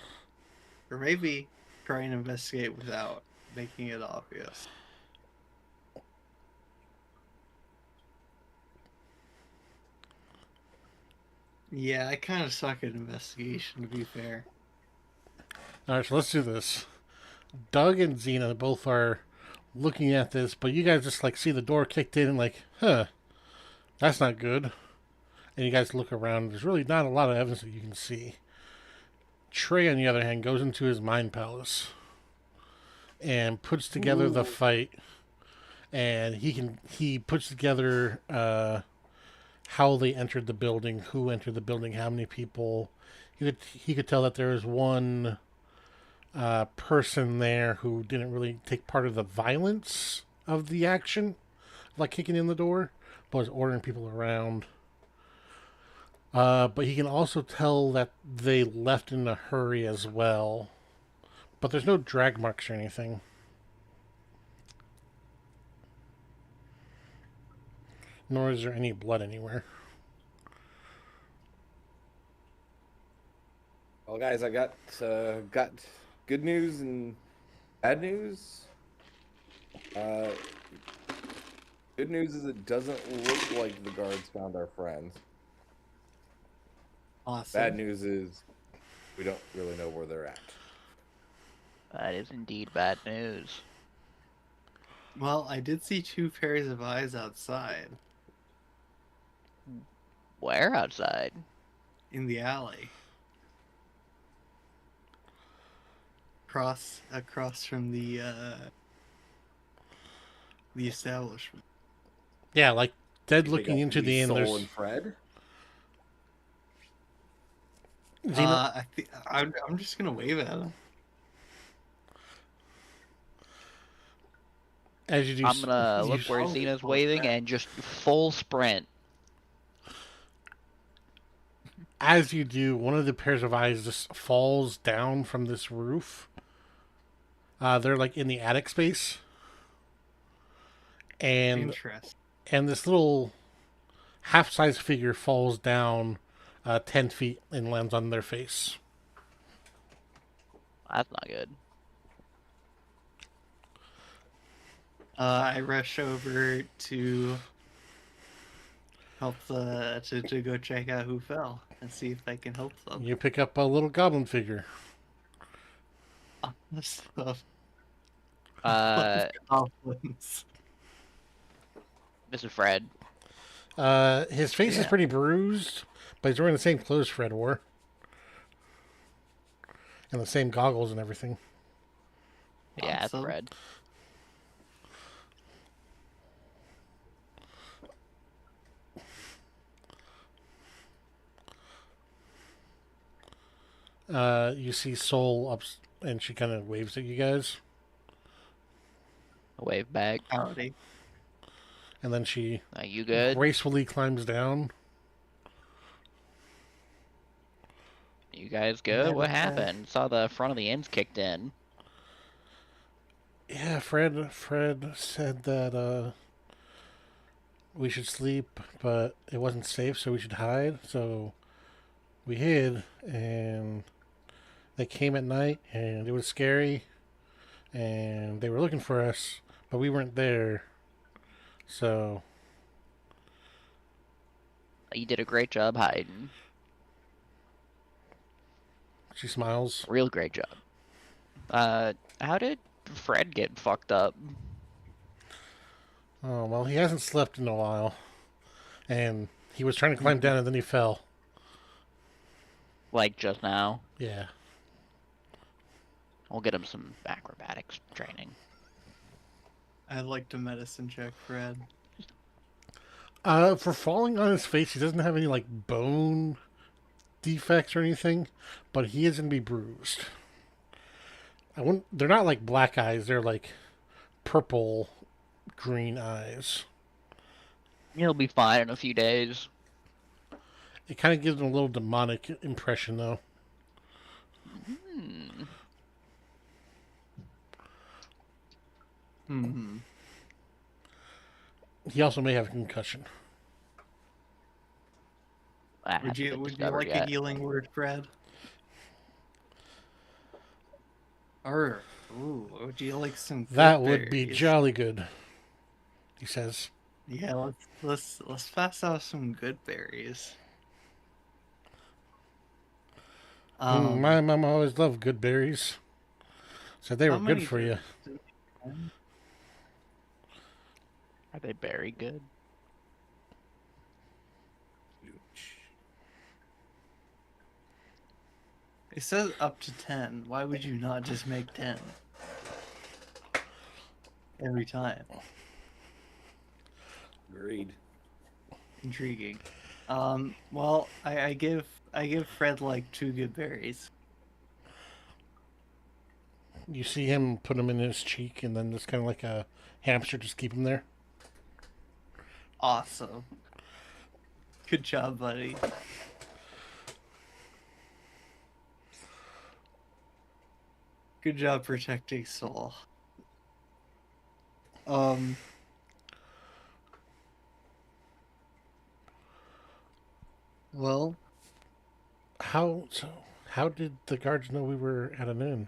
or maybe try and investigate without making it obvious. Yeah, I kind of suck at investigation, to be fair. All right, so let's do this. Doug and Xena both are looking at this, but you guys just like see the door kicked in and like, huh, that's not good. And you guys look around. There's really not a lot of evidence that you can see. Trey, on the other hand, goes into his mind palace and puts together the Ooh. fight. And he puts together how they entered the building, who entered the building, how many people. He could tell that there was one person there who didn't really take part of the violence of the action, like kicking in the door, but was ordering people around. But he can also tell that they left in a hurry as well. But there's no drag marks or anything. Nor is there any blood anywhere. Well, guys, I got good news and bad news. Good news is it doesn't look like the guards found our friends. Awesome. Bad news is we don't really know where they're at. That is indeed bad news. Well, I did see 2 pairs of eyes outside Where outside? in the alley. Across from the establishment. Yeah, like dead They looking got into the inn. Soul There's and Fred. Xena, I'm just gonna wave at him. as you do. I'm gonna you- look where Oh, Xena's oh, waving crap. and just full sprint. As you do, one of the pairs of eyes just falls down from this roof. They're like in the attic space, and Interesting. this little half-size figure falls down 10 feet and lands on their face. That's not good. I rush over to help to go check out who fell and see if I can help them. You pick up a little goblin figure. Stuff. This is Fred. His face is Yeah. pretty bruised, but he's wearing the same clothes Fred wore. And the same goggles and everything. Yeah, it's Awesome. Fred. You see Soul up, and she kind of waves at you guys. Wave back. Howdy. And then she Are you good? gracefully climbs down. You guys good? Yeah, What yeah. happened? Saw the front of the inn's kicked in. Yeah, Fred said that we should sleep, but it wasn't safe, so we should hide. So we hid, and they came at night, and it was scary, and they were looking for us, but we weren't there. So You did a great job hiding. she smiles. Real great job. How did Fred get fucked up? Oh, well, he hasn't slept in a while, and he was trying to climb down, and then he fell. Like just now? Yeah. We'll get him some acrobatics training. I'd like to medicine check Fred. For falling on his face, he doesn't have any like bone defects or anything, but he is gonna be bruised. They're not like black eyes; they're like purple, green eyes. He'll be fine in a few days. It kind of gives him a little demonic impression, though. Hmm. Hmm. He also may have a concussion. That Would hasn't you been like discovered a yet. healing word, Fred? Or would you like some? That good would be berries? jolly good. He says. Yeah, let's pass out some good berries. My mom always loved good berries. Said they how were many good for you. berries do we Are they very good? It says up to 10. Why would you not just make 10? Every time. Agreed. Intriguing. Well, I give Fred like 2 good berries. You see him put them in his cheek, and then just kind of like a hamster, just keep him there. Awesome. Good job, buddy. Good job protecting Soul. Well, How did the guards know we were at an inn?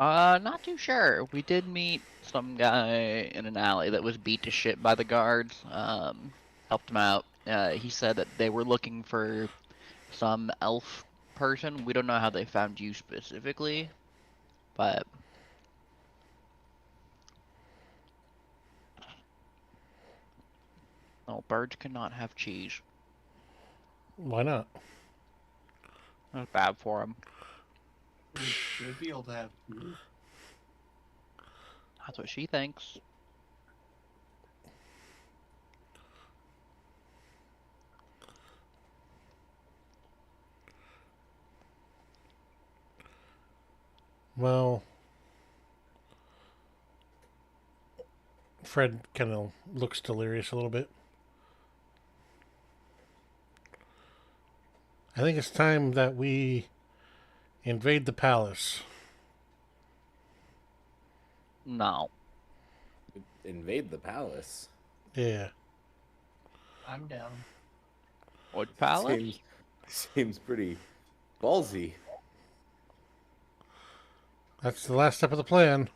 Not too sure. We did meet some guy in an alley that was beat to shit by the guards. Helped him out. He said that they were looking for some elf person. We don't know how they found you specifically, but no, birds cannot have cheese. Why not? That's bad for them. we should be able to have food. That's what she thinks. Well, Fred kind of looks delirious a little bit. I think it's time that we invade the palace. No. Invade the palace. Yeah. I'm down. What palace? Seems pretty ballsy. That's the last step of the plan.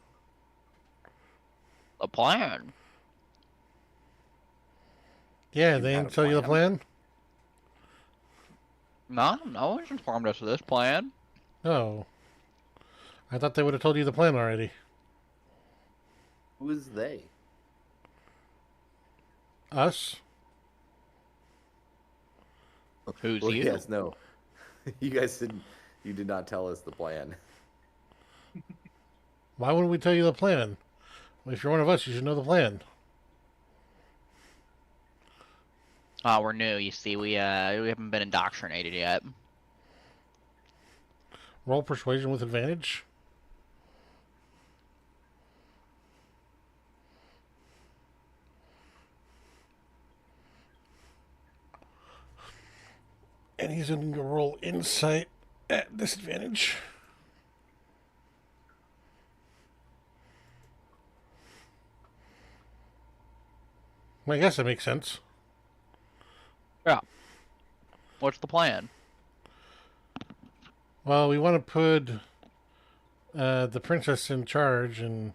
A plan. Yeah, You they had didn't a tell you the plan? plan? No one's informed us of this plan. No. I thought they would have told you the plan already. Who is they? Us? Who's Well, you? yes, no. You guys didn't. You did not tell us the plan. Why wouldn't we tell you the plan? If you're one of us, you should know the plan. Oh, we're new. You see, we haven't been indoctrinated yet. Roll persuasion with advantage. And he's going to roll insight at disadvantage. I guess that makes sense. Yeah. What's the plan? Well, we want to put the princess in charge and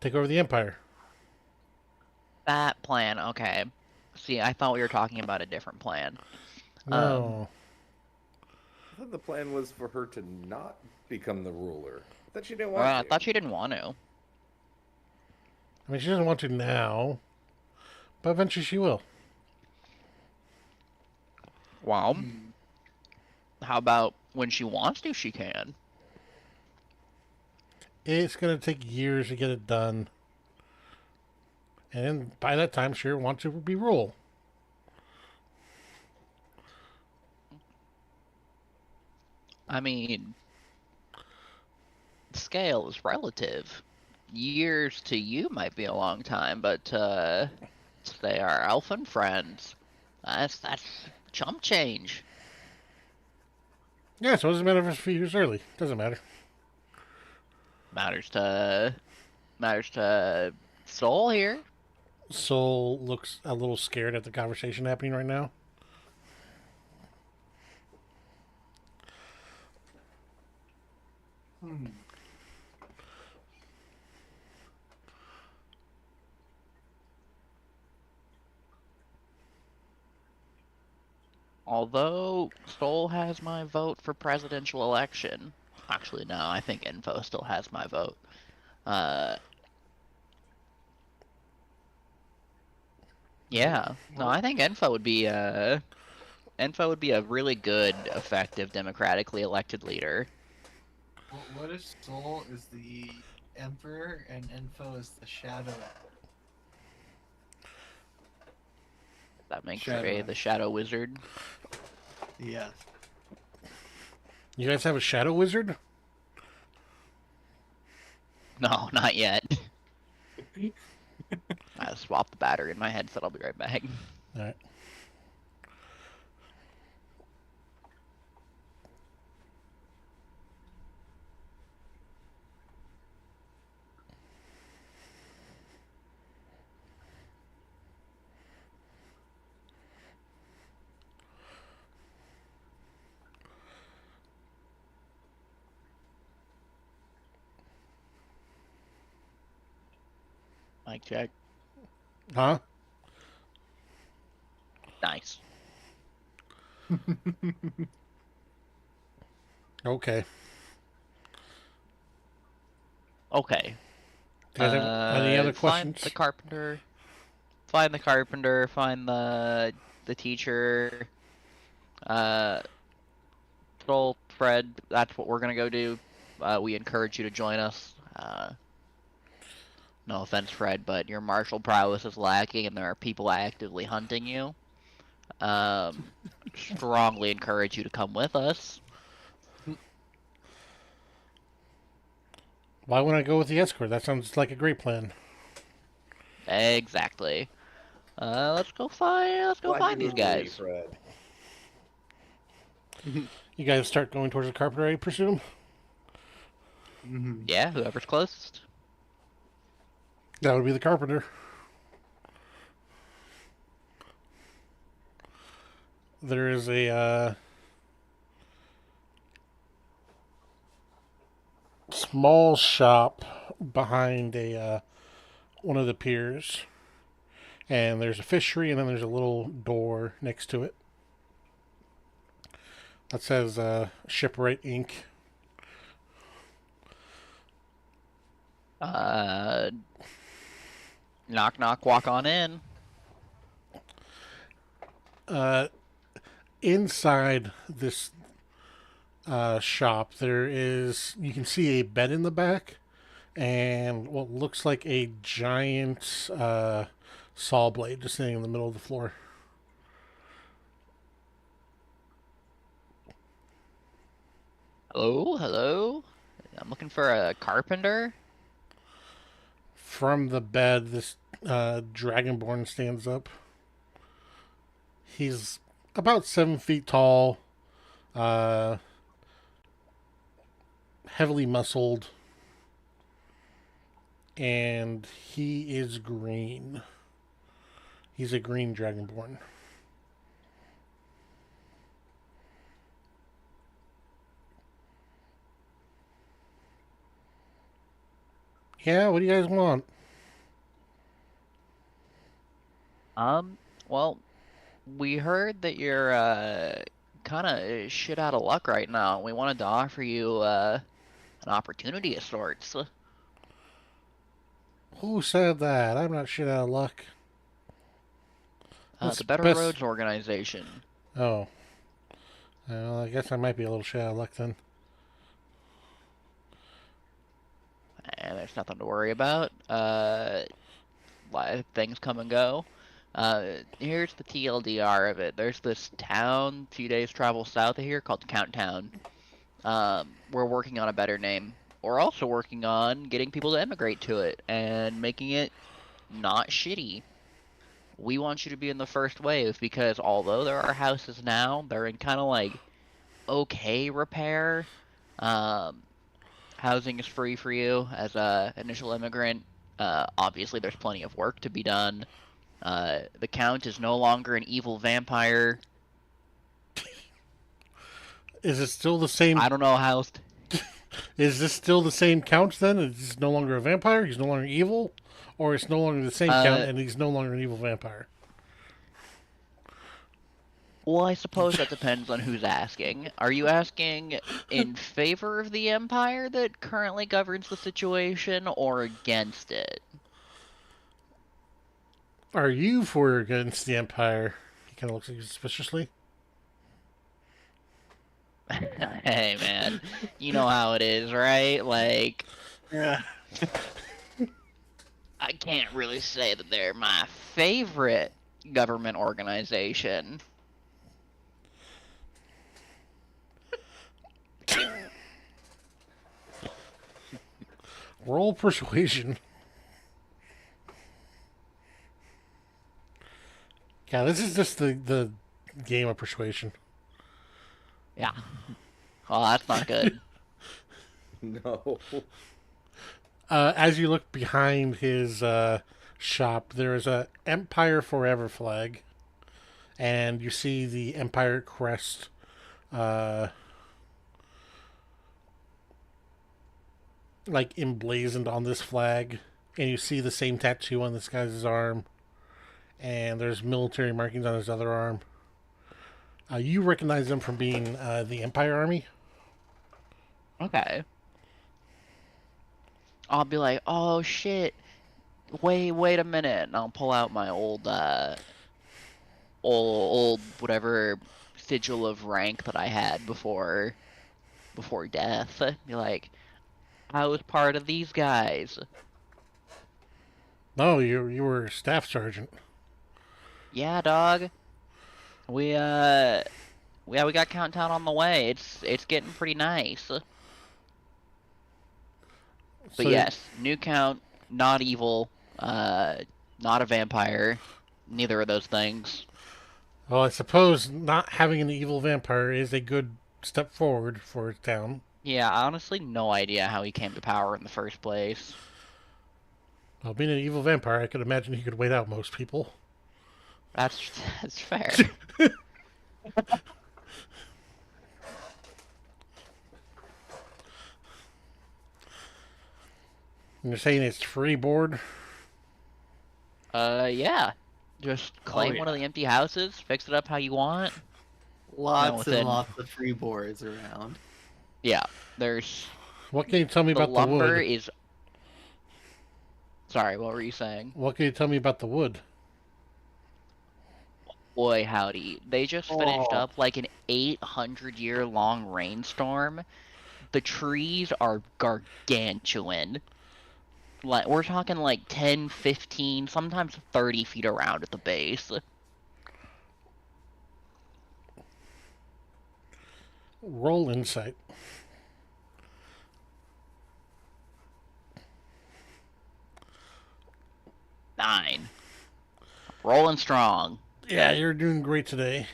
take over the empire. That plan. Okay. See, I thought we were talking about a different plan. No. I thought the plan was for her to not become the ruler. I thought she didn't Well, want I to. thought she didn't want to. I mean, she doesn't want to now, but eventually she will. Well, how about when she wants to, she can. It's going to take years to get it done. And then by that time, she'll want to be rule. I mean, scale is relative. Years to you might be a long time, but they are elfin friends. That's chump change. Yeah, so it doesn't matter if it's a few years early. Doesn't matter. Matters to Soul here. Soul looks a little scared at the conversation happening right now. Although Soul has my vote for presidential election. Actually, no, I think Info still has my vote. Yeah. No, I think Enfa would be a really good, effective, democratically elected leader. What if Sol is the Emperor and Info is the Shadow? That makes Shadow Ray the Emperor. Shadow Wizard. Yes. You guys have a shadow wizard? No, not yet. I swapped the battery in my headset. I'll be right back. All right. Mic check. Huh? Nice. Okay. Okay. Do you guys have any other Find questions? the carpenter. Find the carpenter. Find the teacher. Troll, Fred. That's what we're gonna go do. We encourage you to join us. No offense, Fred, but your martial prowess is lacking, and there are people actively hunting you. Strongly encourage you to come with us. Why wouldn't I go with the escort? That sounds like a great plan. Exactly. Let's go find Glad you these moved with me, guys. Fred. You guys start going towards the carpenter, I presume? Mhm. Yeah, whoever's closest. That would be the carpenter. There is a small shop behind a one of the piers, and there's a fishery, and then there's a little door next to it that says Shipwright Inc. Knock knock, walk on in. Inside this shop, you can see a bed in the back, and what looks like a giant saw blade just sitting in the middle of the floor. Hello, hello. I'm looking for a carpenter. From the bed, this dragonborn stands up. He's about 7 feet tall, uh, heavily muscled, and he is green. He's a green dragonborn. Yeah, what do you guys want? Well, we heard that you're kind of shit out of luck right now. We wanted to offer you an opportunity of sorts. Who said that? I'm not shit out of luck. What's The Better best- Roads organization. Oh. Well, I guess I might be a little shit out of luck then. And there's nothing to worry about. Things come and go. Here's the TLDR of it. There's this town, 2 days travel south of here, called Count Town. We're working on a better name. We're also working on getting people to emigrate to it and making it not shitty. We want you to be in the first wave because although there are houses now, they're in kind of like okay repair. Housing is free for you as a initial immigrant. Obviously, there's plenty of work to be done. The Count is no longer an evil vampire. Is it still the same? I don't know how. Is this still the same count then? Is he no longer a vampire? He's no longer evil? Or it's no longer the same count and he's no longer an evil vampire? Well, I suppose that depends on who's asking. Are you asking in favor of the Empire that currently governs the situation or against it? Are you for or against the Empire? He kind of looks at you suspiciously. Hey, man, you know how it is, right? Like, Yeah. I can't really say that they're my favorite government organization. Roll persuasion. Yeah, this is just the game of persuasion. Yeah. Well, that's not good. No. As you look behind his shop, there is a Empire Forever flag, and you see the Empire crest. Uh, like emblazoned on this flag, and you see the same tattoo on this guy's arm, and there's military markings on his other arm. You recognize them from being the Empire Army. Okay. I'll be like, oh shit, wait a minute, and I'll pull out my old whatever sigil of rank that I had before death. Be like, I was part of these guys. No, you were staff sergeant. Yeah, dog. We we got Countdown on the way. It's getting pretty nice. But So, yes, new count, not evil, not a vampire, neither of those things. well, I suppose not having an evil vampire is a good step forward for his town. Yeah, honestly, no idea how he came to power in the first place. Well, being an evil vampire, I could imagine he could wait out most people. That's fair. And you're saying it's free board? Yeah. Just claim one of yeah. the empty houses, fix it up how you want. Lots within- and lots of free boards around. Yeah, there's What can you tell me the about the lumber wood? is. Sorry, what were you saying? What can you tell me about the wood? Boy, howdy. They just finished Oh. up like an 800-year-long rainstorm. The trees are gargantuan. Like, we're talking like 10, 15, sometimes 30 feet around at the base. Roll insight. Nine. Rolling strong. Yeah, you're doing great today.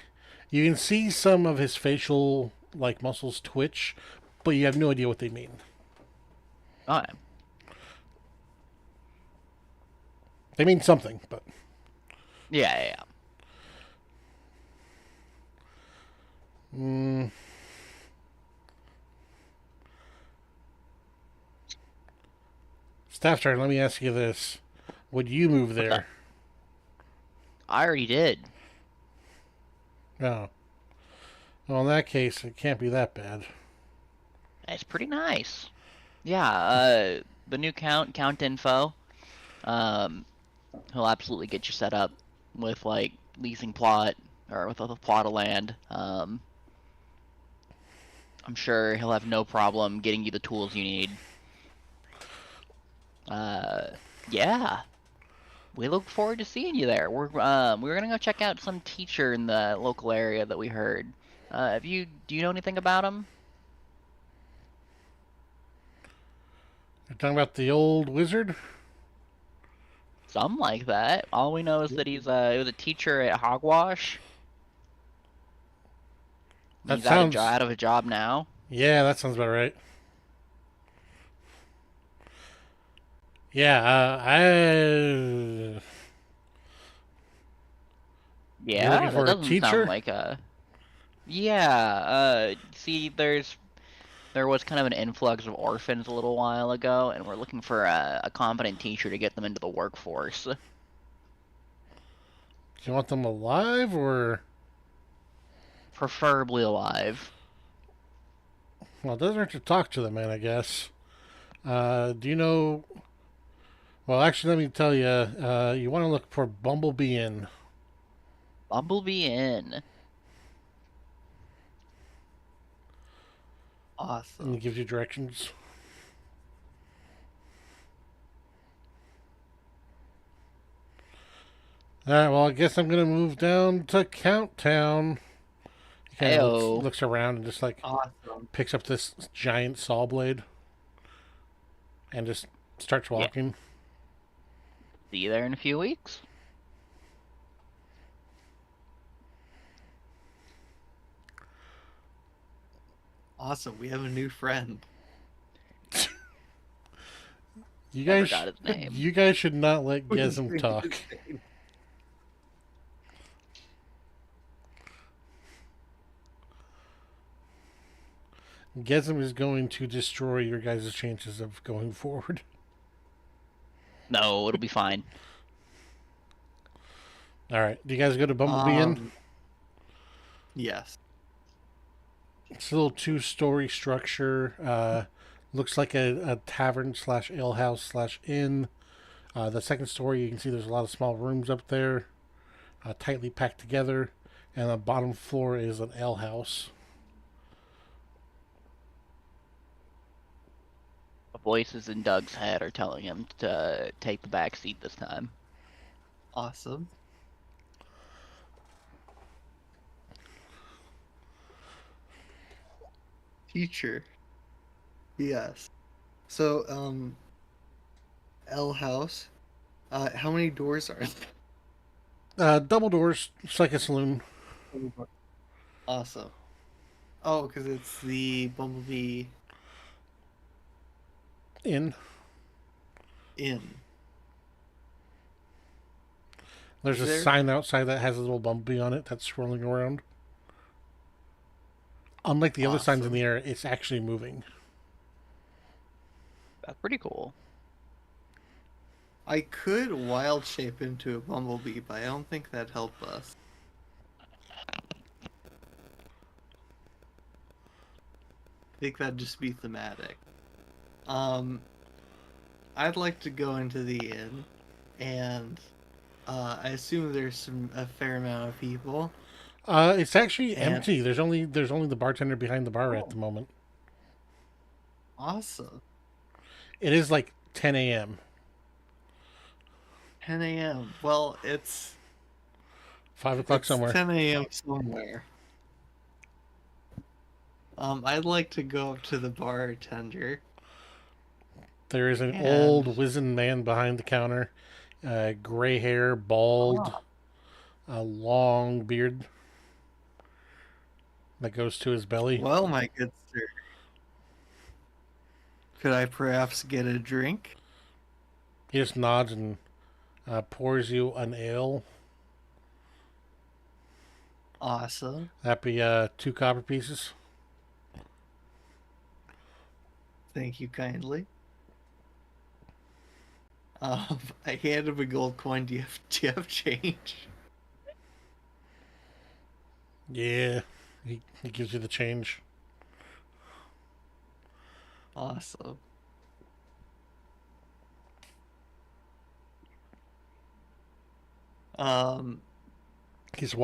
You can see some of his facial muscles twitch, but you have no idea what they mean. Okay. They mean something, but Yeah. mm, staff sergeant, let me ask you this: would you move there? I already did. No. Well, in that case, it can't be that bad. It's pretty nice. Yeah, the new count info. He'll absolutely get you set up with like leasing plot or with a plot of land. I'm sure he'll have no problem getting you the tools you need. Yeah. We look forward to seeing you there. We're gonna go check out some teacher in the local area that we heard. Do you know anything about him? You're talking about the old wizard? Something like that. All we know is that he was a teacher at Hogwash. That He's sounds- out of a job now. Yeah, that sounds about right. Yeah, Yeah, looking that for a doesn't teacher? sound like a. Yeah. See, there was kind of an influx of orphans a little while ago, and we're looking for a competent teacher to get them into the workforce. Do you want them alive or? Preferably alive. Well, it doesn't hurt to talk to the man, I guess. Do you know Well, actually, let me tell you. You want to look for Bumblebee Inn. Bumblebee Inn. And Awesome. it gives you directions. All right. Well, I guess I'm gonna move down to Count Town. He kind of Heyo. looks around and just like Awesome. picks up this giant saw blade and just starts Yeah. walking. See you there in a few weeks. Awesome. We have a new friend. You Never guys, got his name. you guys should not let Gesm talk. Gesm is going to destroy your guys' chances of going forward. No, it'll be fine. All right. Do you guys go to Bumblebee Inn? Yes. It's a little two-story structure. Looks like a tavern slash ale house slash inn. The second story, you can see there's a lot of small rooms up there, tightly packed together. And the bottom floor is an ale house. The voices in Doug's head are telling him to take the back seat this time. Awesome. Teacher. Yes. So, L house. How many doors are Double doors. It's like a saloon. there? Awesome. Oh, because it's the Bumblebee Inn. Inn. There's a There- sign outside that has a little bumblebee on it that's swirling around. Unlike the other signs in Awesome. the air, it's actually moving. That's pretty cool. I could wild shape into a bumblebee, but I don't think that'd help us. I think that'd just be thematic. I'd like to go into the inn, and I assume there's a fair amount of people. It's actually And- empty. There's only the bartender behind the bar at the moment. Awesome. It is like 10 a.m. 10 a.m. Well, it's 5 o'clock it's somewhere. 10 a.m. somewhere. I'd like to go up to the bartender. There is an And- old wizened man behind the counter, gray hair, bald, a long beard that goes to his belly. Well, my good sir, could I perhaps get a drink? He just nods and pours you an ale. Awesome. That'd be 2 copper pieces. Thank you kindly. I hand him a gold coin. Do you have change? Yeah, he gives you the change. Awesome. He's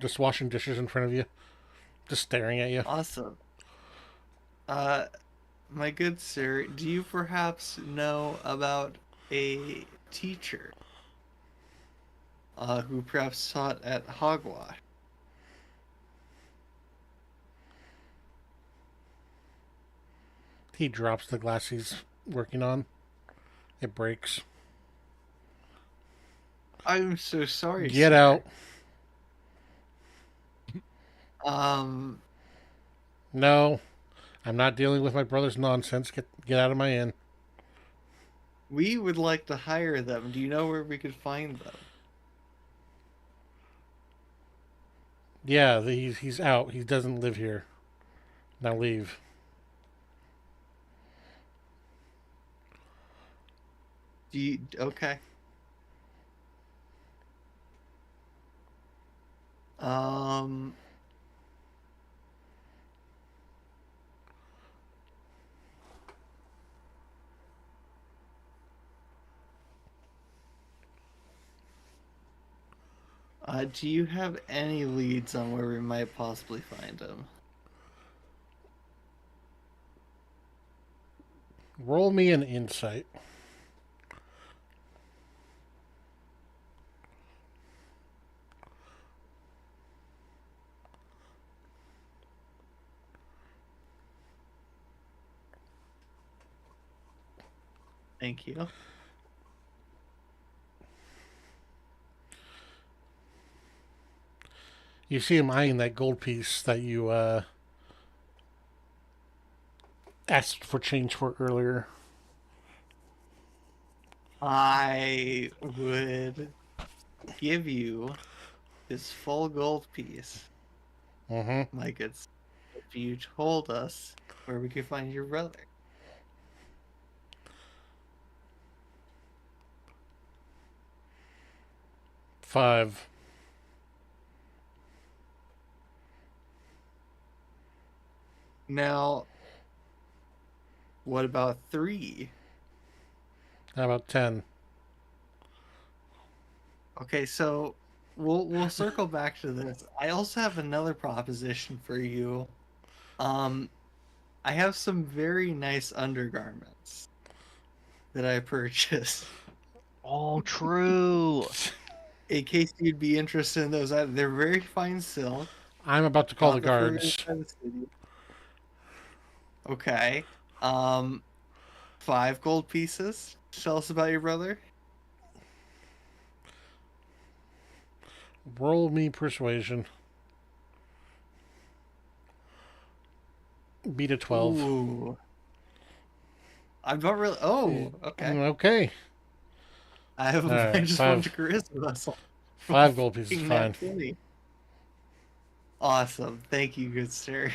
just washing dishes in front of you, just staring at you. Awesome. My good sir, do you perhaps know about a teacher who perhaps taught at Hogwash? He drops the glass he's working on. It breaks. I'm so sorry. Get sir. out. No, I'm not dealing with my brother's nonsense. Get out of my inn. We would like to hire them. Do you know where we could find them? Yeah, he's out. He doesn't live here. Now leave. Do you okay? Um Do you have any leads on where we might possibly find him? Roll me an insight. Thank you. You see him eyeing that gold piece that you asked for change for earlier. I would give you this full gold piece, Mm-hmm. my good sir, if you told us where we could find your brother. Five. Now, what about 3? How about 10? Okay, so we'll circle back to this. I also have another proposition for you. I have some very nice undergarments that I purchased. Oh, true. In case you'd be interested in those, they're very fine silk. I'm about to call the Got them for guards. inside the city. Okay. 5 gold pieces. Tell us about your brother. Roll me persuasion. Beat a 12. Ooh. I'm not really. Oh, okay. Okay. I have. All right, I just 5. wanted to charisma. So 5 gold pieces, fucking fine. nat 20. Awesome. Thank you, good sir.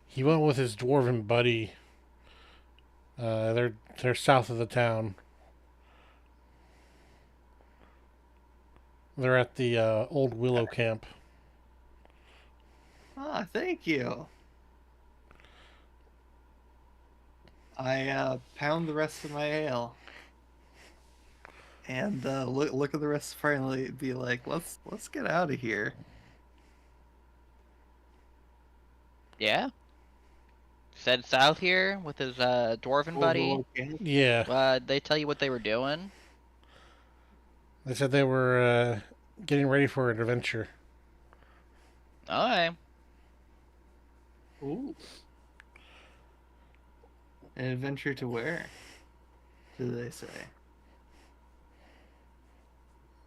He went with his dwarven buddy. They're south of the town. They're at the old willow camp. Ah, thank you. I pound the rest of my ale. And look at the rest of the party and be like, let's get out of here. Yeah. Said south here with his dwarven buddy. Okay. Yeah. They tell you what they were doing? They said they were getting ready for an adventure. Okay. Ooh. An adventure to where? Did they say?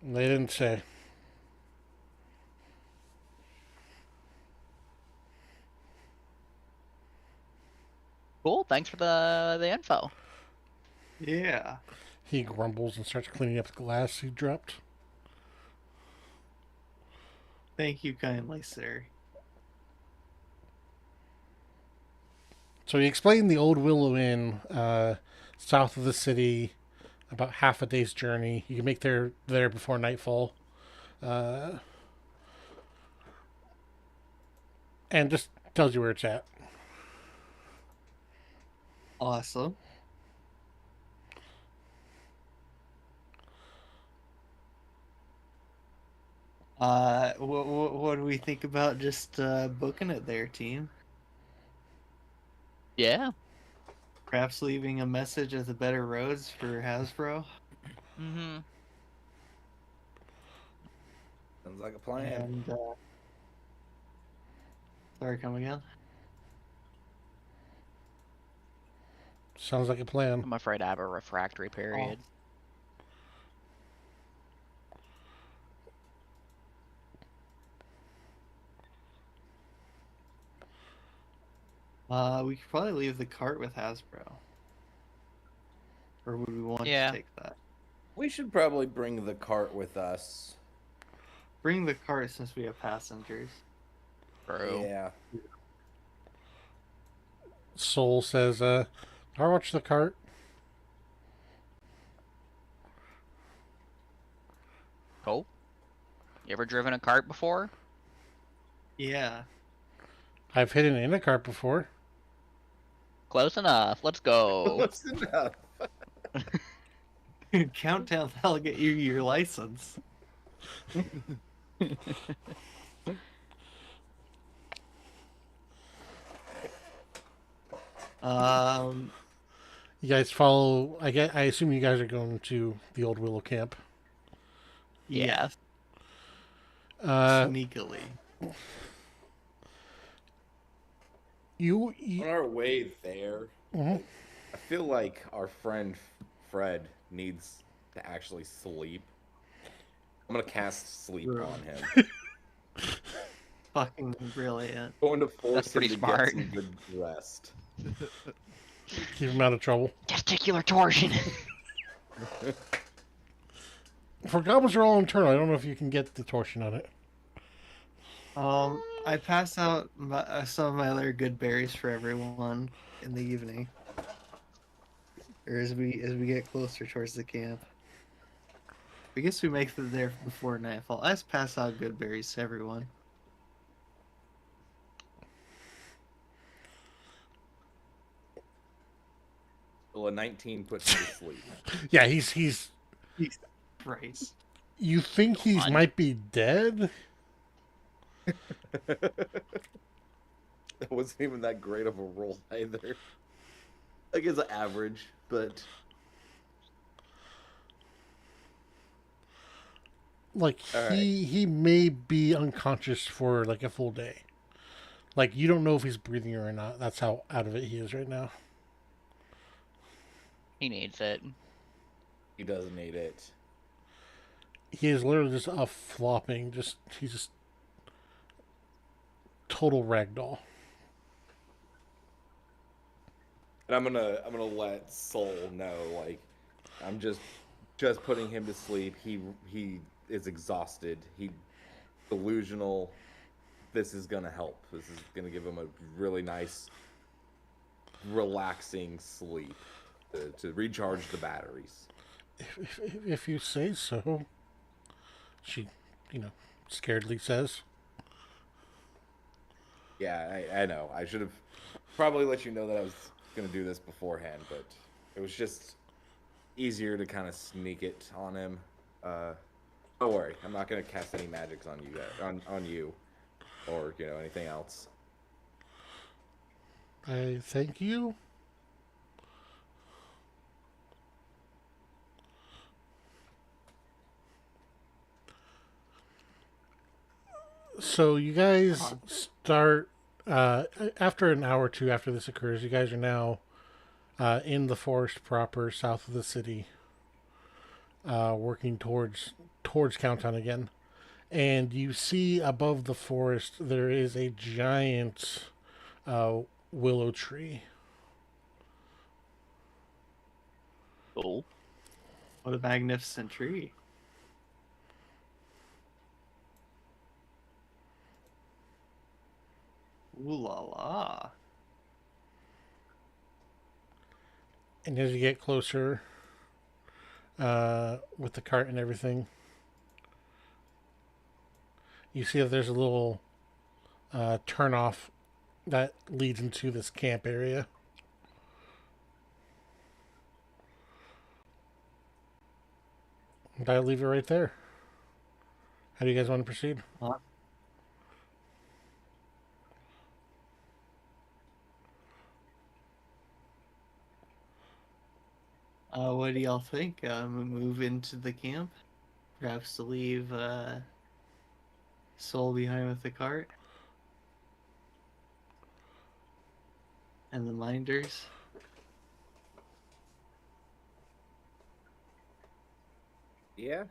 They didn't say. Cool. Thanks for the info. Yeah. He grumbles and starts cleaning up the glass he dropped. Thank you kindly, sir. So he explained the old Willow Inn, south of the city, about half a day's journey. You can make there before nightfall. And just tells you where it's at. Awesome. What do we think about just booking it there, team? Yeah. Perhaps leaving a message at the Better Roads for Hasbro. Mm-hmm. Sounds like a plan. And sorry, come again. Sounds like a plan. I'm afraid I have a refractory period. We could probably leave the cart with Hasbro. Or would we want Yeah. to take that? We should probably bring the cart with us. Bring the cart since we have passengers. True. Yeah. Soul says, I watch the cart. Cool. You ever driven a cart before? Yeah. I've hidden in a cart before. Close enough. Let's go. Close enough. Countdown, that'll get you your license. Um, You guys follow. I assume you guys are going to the old Willow camp. Yeah. yes, Uh, sneakily. On our way there, Mhm. I feel like our friend Fred needs to actually sleep. I'm gonna cast sleep True. on him. Fucking brilliant. Going to force him pretty to smart. get some good rest. keep him out of trouble. Testicular torsion. For goblins are all internal. I don't know if you can get the torsion on it. I pass out some of my other good berries for everyone in the evening, or as we get closer towards the camp. I guess we make it there before nightfall. I just pass out good berries to everyone. Well, a 19 puts him to sleep. Yeah, he's. Jesus Christ. You think he on. might be dead? That wasn't even that great of a roll either. Like it's average, but Like All he may be unconscious for like a full day. Like you don't know if he's breathing or not. That's how out of it he is right now. He needs it. he doesn't need it. He is literally just a flopping. He's just total ragdoll. And I'm gonna let Soul know, like, I'm just putting him to sleep. He is exhausted. He delusional. This is gonna help. This is gonna give him a really nice, relaxing sleep to recharge the batteries. If you say so. She, scaredly says. Yeah, I know. I should have probably let you know that I was gonna do this beforehand, but it was just easier to kind of sneak it on him. Don't worry, I'm not gonna cast any magics on you guys, on you, or anything else. I thank you. So you guys start after an hour or two after this occurs. You guys are now in the forest proper, south of the city, working towards Countdown again. And you see above the forest there is a giant willow tree. Cool. What a magnificent tree. Ooh la la. And as you get closer, with the cart and everything, you see that there's a little turnoff that leads into this camp area. And I'll leave it right there. How do you guys want to proceed? What do y'all think? Move into the camp? Perhaps to leave Soul behind with the cart? And the minders? Yeah.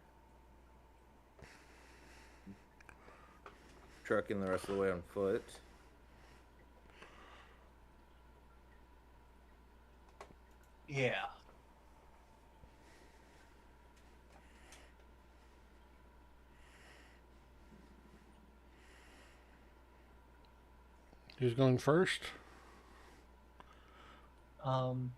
Trucking the rest of the way on foot. Yeah. Who's going first? Um.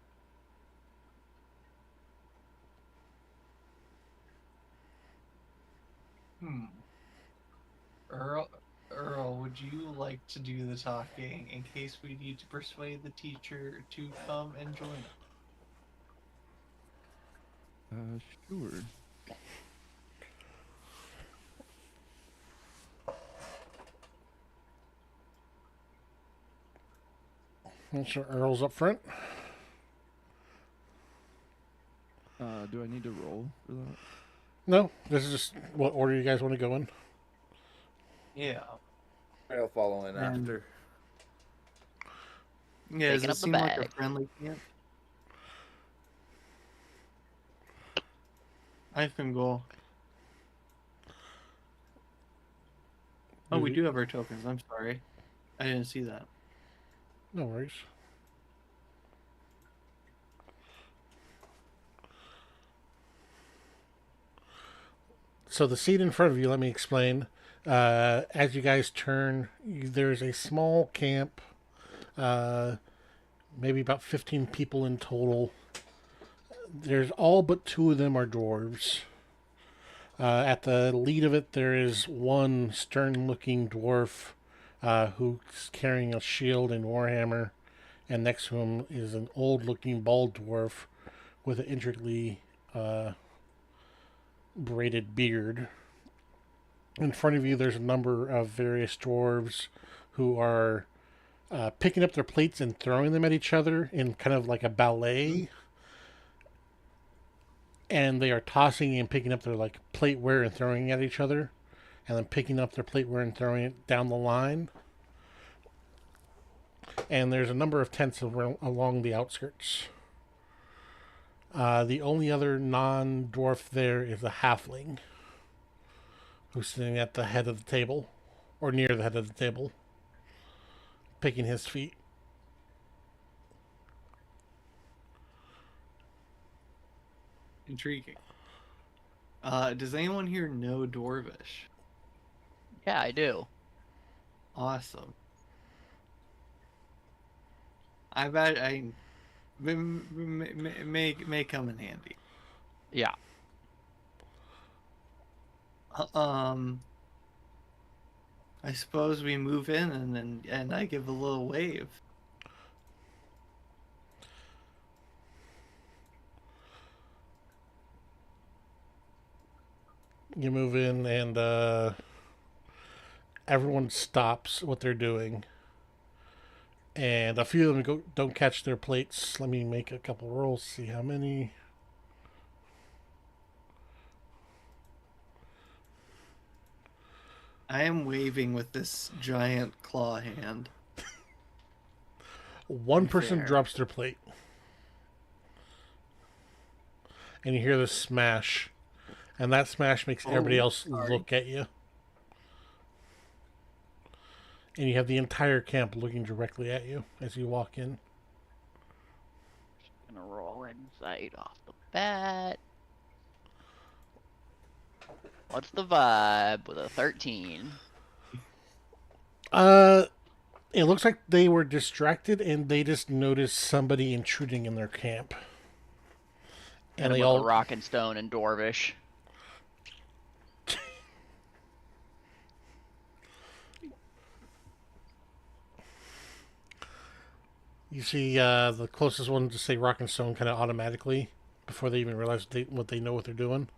Earl, would you like to do the talking in case we need to persuade the teacher to come and join us? Sure. So Earl's up front. Do I need to roll for that? No, this is just what order you guys want to go in. Yeah. I'll follow in And- after. Yeah, does Taking it up the seem like a bag. friendly camp? I can go. Oh, we do have our tokens. I'm sorry. I didn't see that. No worries. So the seat in front of you, let me explain. As you guys turn, there's a small camp, maybe about 15 people in total. There's all but 2 of them are dwarves. At the lead of it, there is one stern-looking dwarf who's carrying a shield and warhammer, and next to him is an old-looking bald dwarf with an intricately braided beard. In front of you, there's a number of various dwarves who are picking up their plates and throwing them at each other in kind of like a ballet. And they are tossing and picking up their like plateware and throwing it at each other, and then picking up their plateware and throwing it down the line. And there's a number of tents along the outskirts. The only other non-dwarf there is a halfling who's sitting at the head of the table, or near the head of the table, picking his feet. Intriguing. Does anyone here know Dwarvish? Yeah, I do. Awesome. I bet I may come in handy. Yeah. I suppose we move in and I give a little wave. You move in, and everyone stops what they're doing. And a few of them don't catch their plates. Let me make a couple rolls, see how many. I am waving with this giant claw hand. One person Fair. drops their plate. And you hear this smash. And that smash makes everybody else sorry. look at you. And you have the entire camp looking directly at you as you walk in. Gonna roll insight off the bat. What's the vibe with a 13? It looks like they were distracted and they just noticed somebody intruding in their camp. And they with all a rock and stone and dwarvish. You see the closest one to say rock and stone kind of automatically before they even realize what they know what they're doing.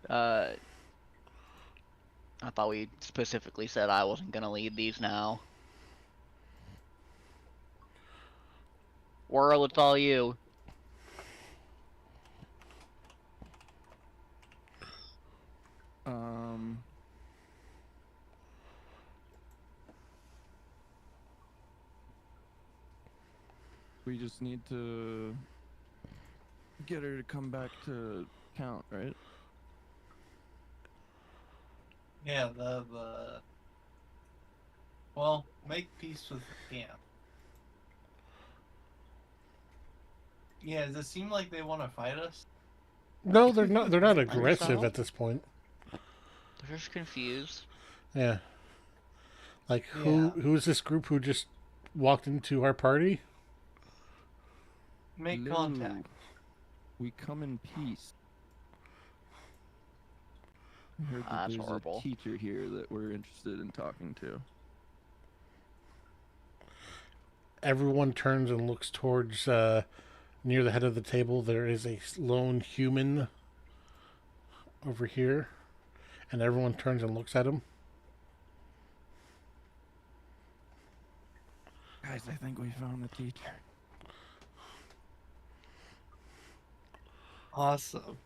I thought we specifically said I wasn't gonna lead these now. Whirl, it's all you. We just need to get her to come back to count, right? Yeah, well, make peace with the camp. Yeah, does it seem like they want to fight us? No, they're not. They're not Think aggressive so? at this point. They're just confused. Yeah. Like who is this group who just walked into our party? Make No. contact. We come in peace. I heard that That's there's horrible. a teacher here that we're interested in talking to. Everyone turns and looks towards Near the head of the table, there is a lone human over here, and everyone turns and looks at him. Guys, I think we found the teacher. Awesome.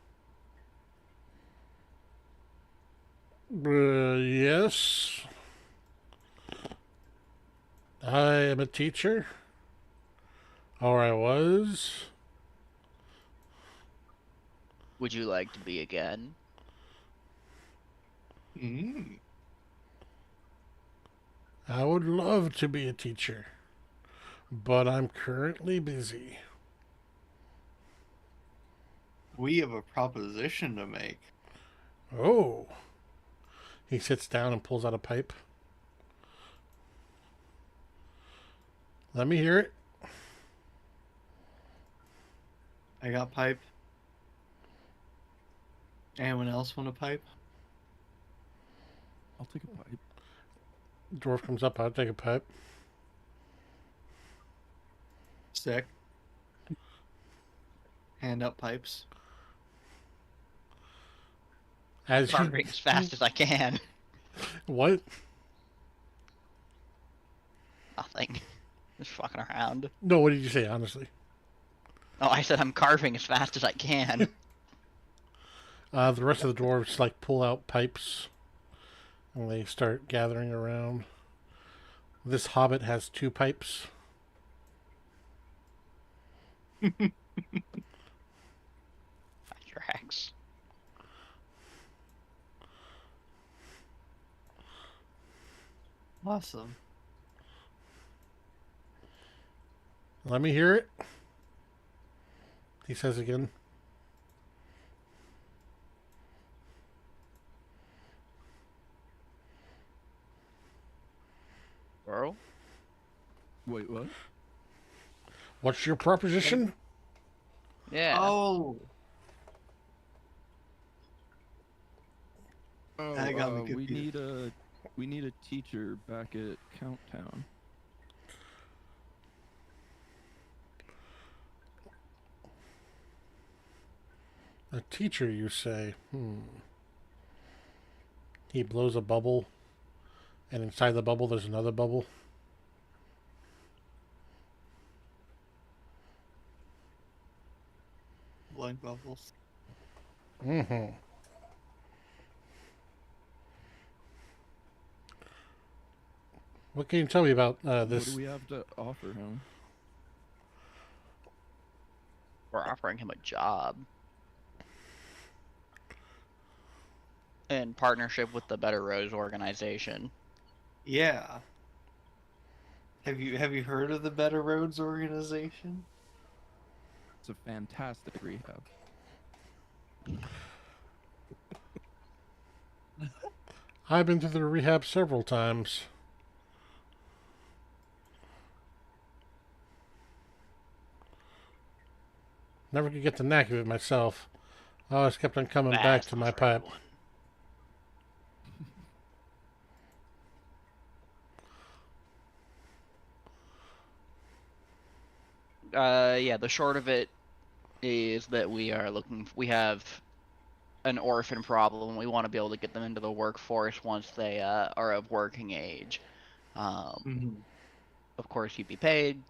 Yes. I am a teacher. Or I was. Would you like to be again? Mm. I would love to be a teacher. But I'm currently busy. We have a proposition to make. Oh. He sits down and pulls out a pipe. Let me hear it. I got pipe. Anyone else want a pipe? I'll take a pipe. Dwarf comes up. I'll take a pipe. Sick. Hand up pipes. As you... Carving as fast as I can. What? Nothing. Just fucking around. No, what did you say, honestly? Oh, I said I'm carving as fast as I can. The rest of the dwarves, like, pull out pipes. And they start gathering around. This hobbit has 2 pipes. That tracks. Awesome. Let me hear it. He says again. Bro? Wait, what? What's your proposition? Yeah. Oh, Oh, That got me we confused. need a teacher back at Counttown. A teacher, you say? He blows a bubble, and inside the bubble there's another bubble. blank bubbles. Mm-hmm. What can you tell me about What this? do we have to offer him? We're offering him a job. In partnership with the Better Rose organization. Yeah. Have you heard of the Better Roads organization? It's a fantastic rehab. I've been to the rehab several times. Never could get the knack of it myself. I always kept on coming back That's to not my for pipe. everyone. Yeah, the short of it is that we have an orphan problem. We want to be able to get them into the workforce once they are of working age. Mm-hmm. Of course, you'd be paid.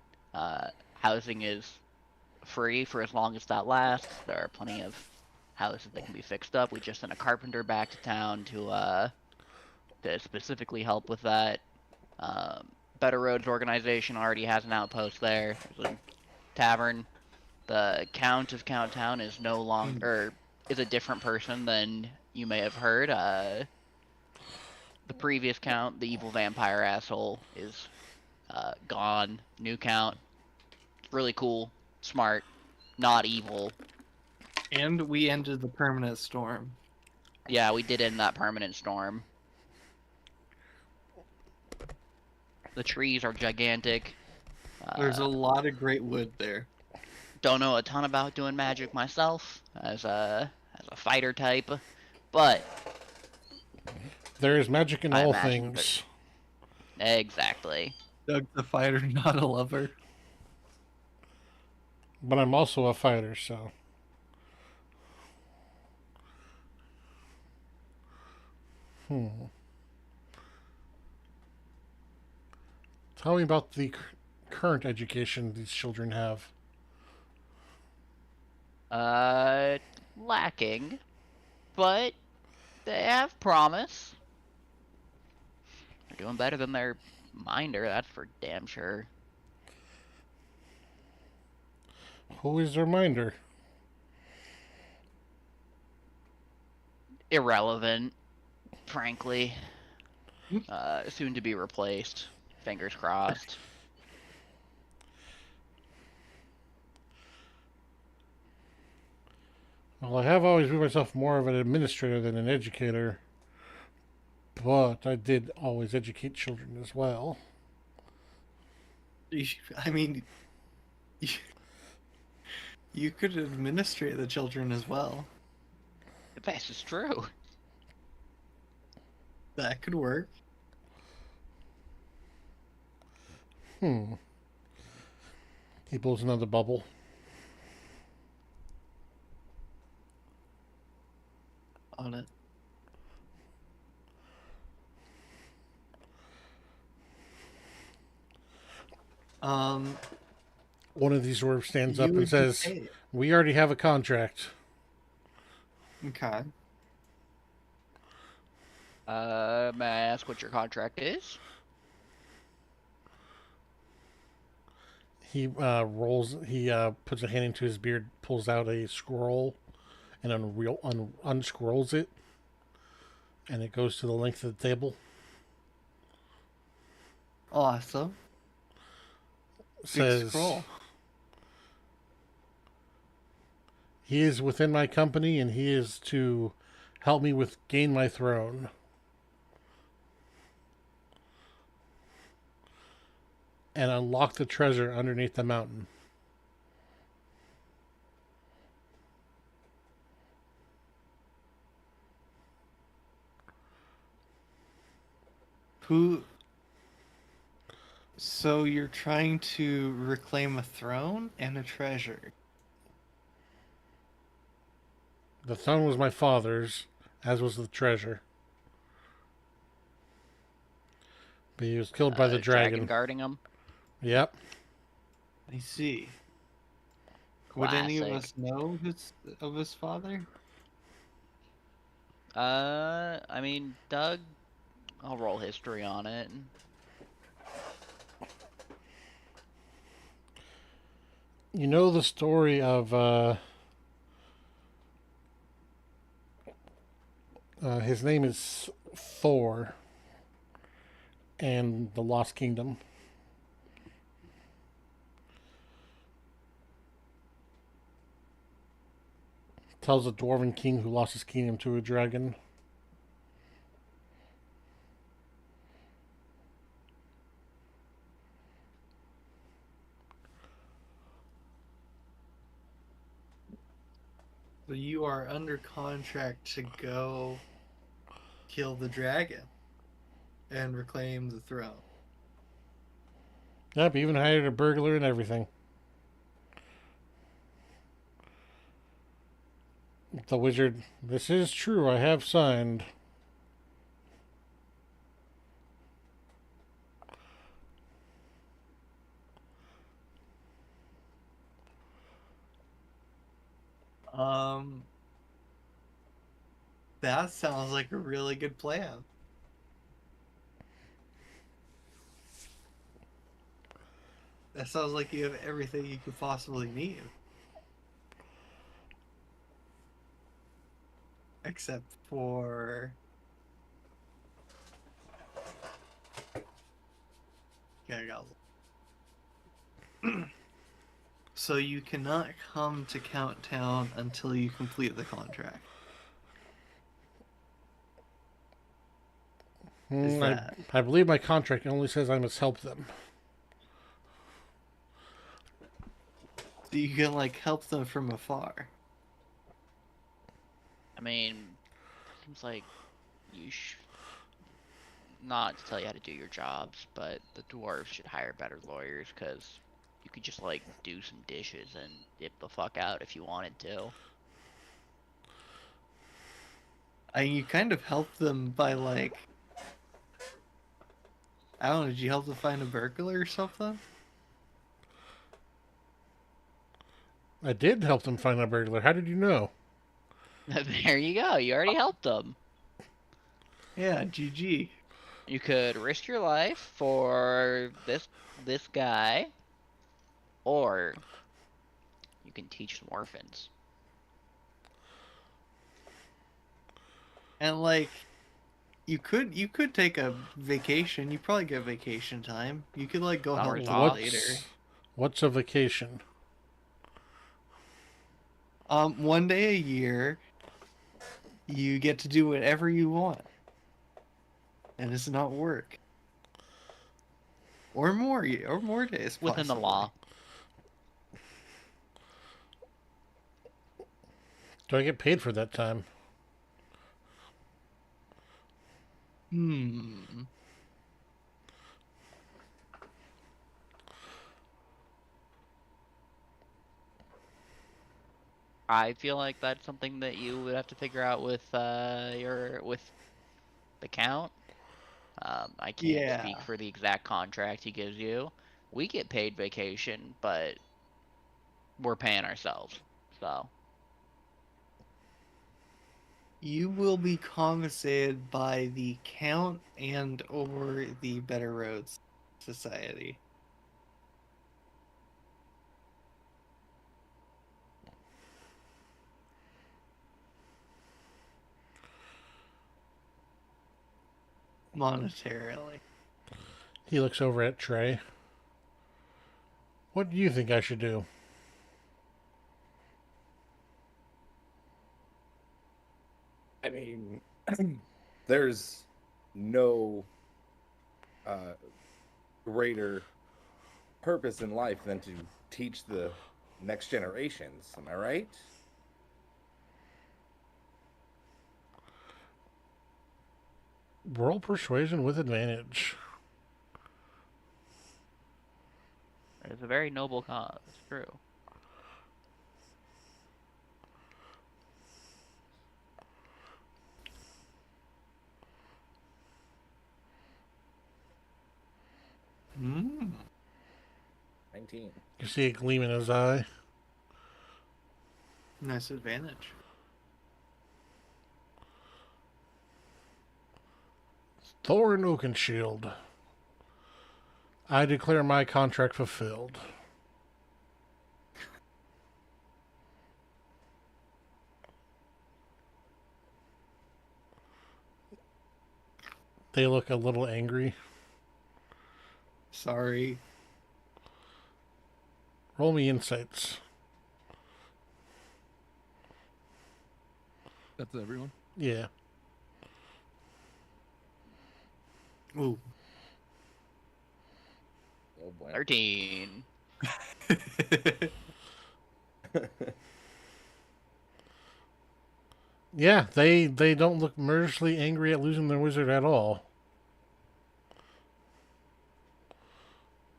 Housing is free for as long as that lasts. There are plenty of houses that can be fixed up. We just sent a carpenter back to town to specifically help with that. Better Roads organization already has an outpost there. There's a tavern. The Count of Count Town is no longer is a different person than you may have heard. The previous Count, the evil vampire asshole, is gone. New Count, really cool, smart, not evil. And we ended the permanent storm. Yeah, we did end that permanent storm. The trees are gigantic. There's a lot of great wood there. Don't know a ton about doing magic myself as a fighter type, but There is magic in I all imagine things. exactly. Doug the fighter, not a lover. but I'm also a fighter, so. Tell me about the current education these children have. Uh, Lacking, but they have promise. They're doing better than their minder, that's for damn sure. Who is their minder? Irrelevant, frankly. Soon to be replaced. Fingers crossed. Well, I have always viewed myself more of an administrator than an educator, but I did always educate children as well. I mean, you, you could administrate the children as well. That's just true. That could work. Hmm. He blows another bubble. On it. One of these dwarves stands You up and would says, pay it. "We already have a contract." Okay. May I ask what your contract is? He rolls. He puts a hand into his beard, pulls out a scroll, and unscrolls it, and it goes to the length of the table. Awesome. Big Says, scroll. "He is within my company, and he is to help me with gain my throne." And unlock the treasure underneath the mountain. Who? So you're trying to reclaim a throne and a treasure. The throne was my father's, as was the treasure. But he was killed by the dragon. Guarding him. Yep. I see. Would any of Classic. us know of his father? I mean, Doug, I'll roll history on it. You know the story of his name is Thor and the Lost Kingdom. Tells a dwarven king who lost his kingdom to a dragon. So you are under contract to go kill the dragon and reclaim the throne. Yep, even hired a burglar and everything. The wizard, "This is true, I have signed." Um, that sounds like a really good plan. That sounds like you have everything you could possibly need. Except for... Yeah, I got... So you cannot come to Count Town until you complete the contract. Is that... I believe my contract only says I must help them. So you can, like, help them from afar. I mean, seems like you not to tell you how to do your jobs, but the dwarves should hire better lawyers, because you could just like do some dishes and dip the fuck out if you wanted to. You kind of help them by like, I don't know. Did you help them find a burglar or something? I did help them find a burglar. How did you know? There you go. You already helped them. Yeah, GG. You could risk your life for this guy, or you can teach some orphans. And like, you could take a vacation. You probably get vacation time. You could like go help Summer's them off. later. What's a vacation? 1 day a year, you get to do whatever you want, and it's not work. Or more days Within the possibly. law. Do I get paid for that time? Hmm. I feel like that's something that you would have to figure out with with the count. I can't speak Yeah. for the exact contract he gives you. We get paid vacation, but we're paying ourselves. So You will be compensated by the count and or the Better Roads Society. Monetarily. He looks over at Trey. What do you think I should do? I mean, there's no greater purpose in life than to teach the next generations. Am I right? Roll persuasion with advantage. it's a very noble cause. It's true. Mm. 19. You see a gleam in his eye. Nice advantage. Thorin Oakenshield. I declare my contract fulfilled. They look a little angry. Sorry. Roll me insights. That's everyone. Yeah. Ooh. Oh, boy. 13. Yeah, they don't look murderously angry at losing their wizard at all.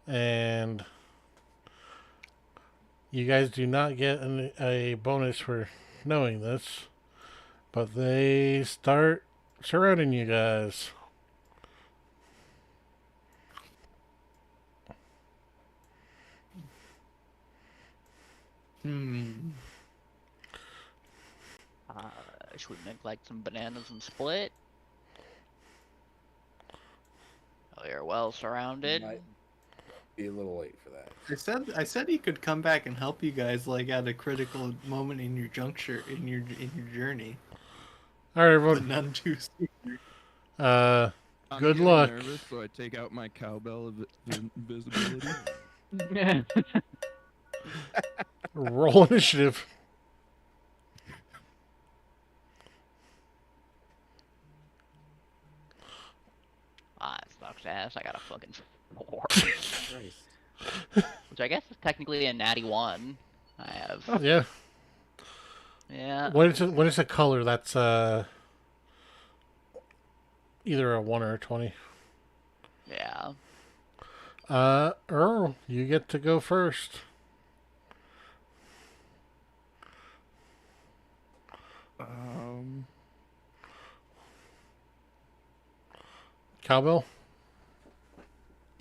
And you guys do not get a bonus for knowing this, but they start surrounding you guys. Hmm. Should we make like some bananas and split? Oh, you're well surrounded. Might be a little late for that. I said he could come back and help you guys like at a critical moment in your juncture in your journey, All right, but everyone. none too soon. I'm Good getting luck. Nervous, so I take out my cowbell of invisibility. Roll initiative. It sucks ass. I got a fucking 4. Christ. Which I guess is technically a natty 1. I have. Yeah. Yeah. When it's a color, that's either a 1 or a 20. Yeah. Earl, you get to go first. Um, Cowbell?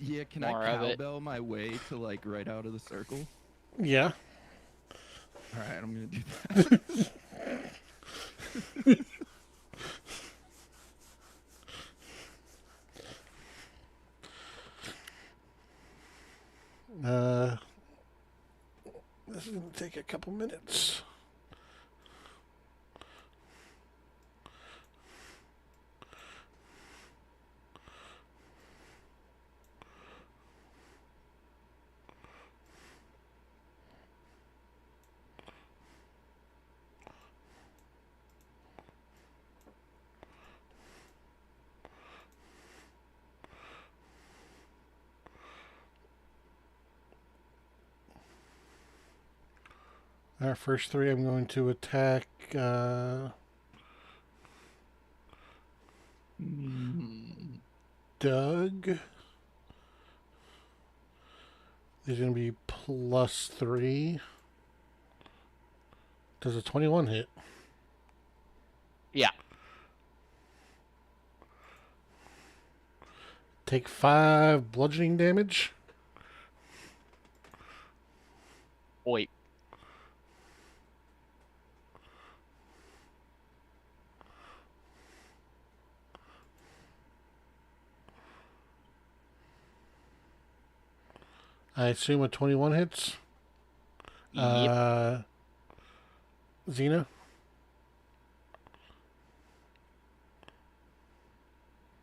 yeah, can More I of it. cowbell my way to like right out of the circle? Yeah. All right, I'm gonna do that. Uh, this is going to take a couple minutes. Our first three, I'm going to attack Doug. He's going to be +3. Does a 21 hit? Yeah. Take 5 bludgeoning damage. Wait. I assume a 21 hits. Yep. Xena?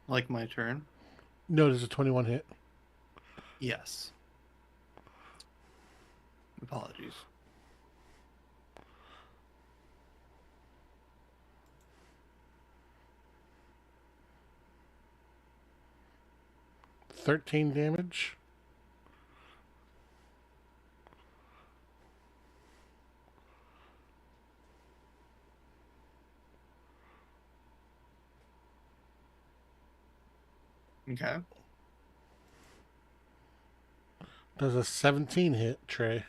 Like my turn? No, does a 21 hit? Yes. Apologies. $13 damage. Okay. Does a 17 hit, Trey?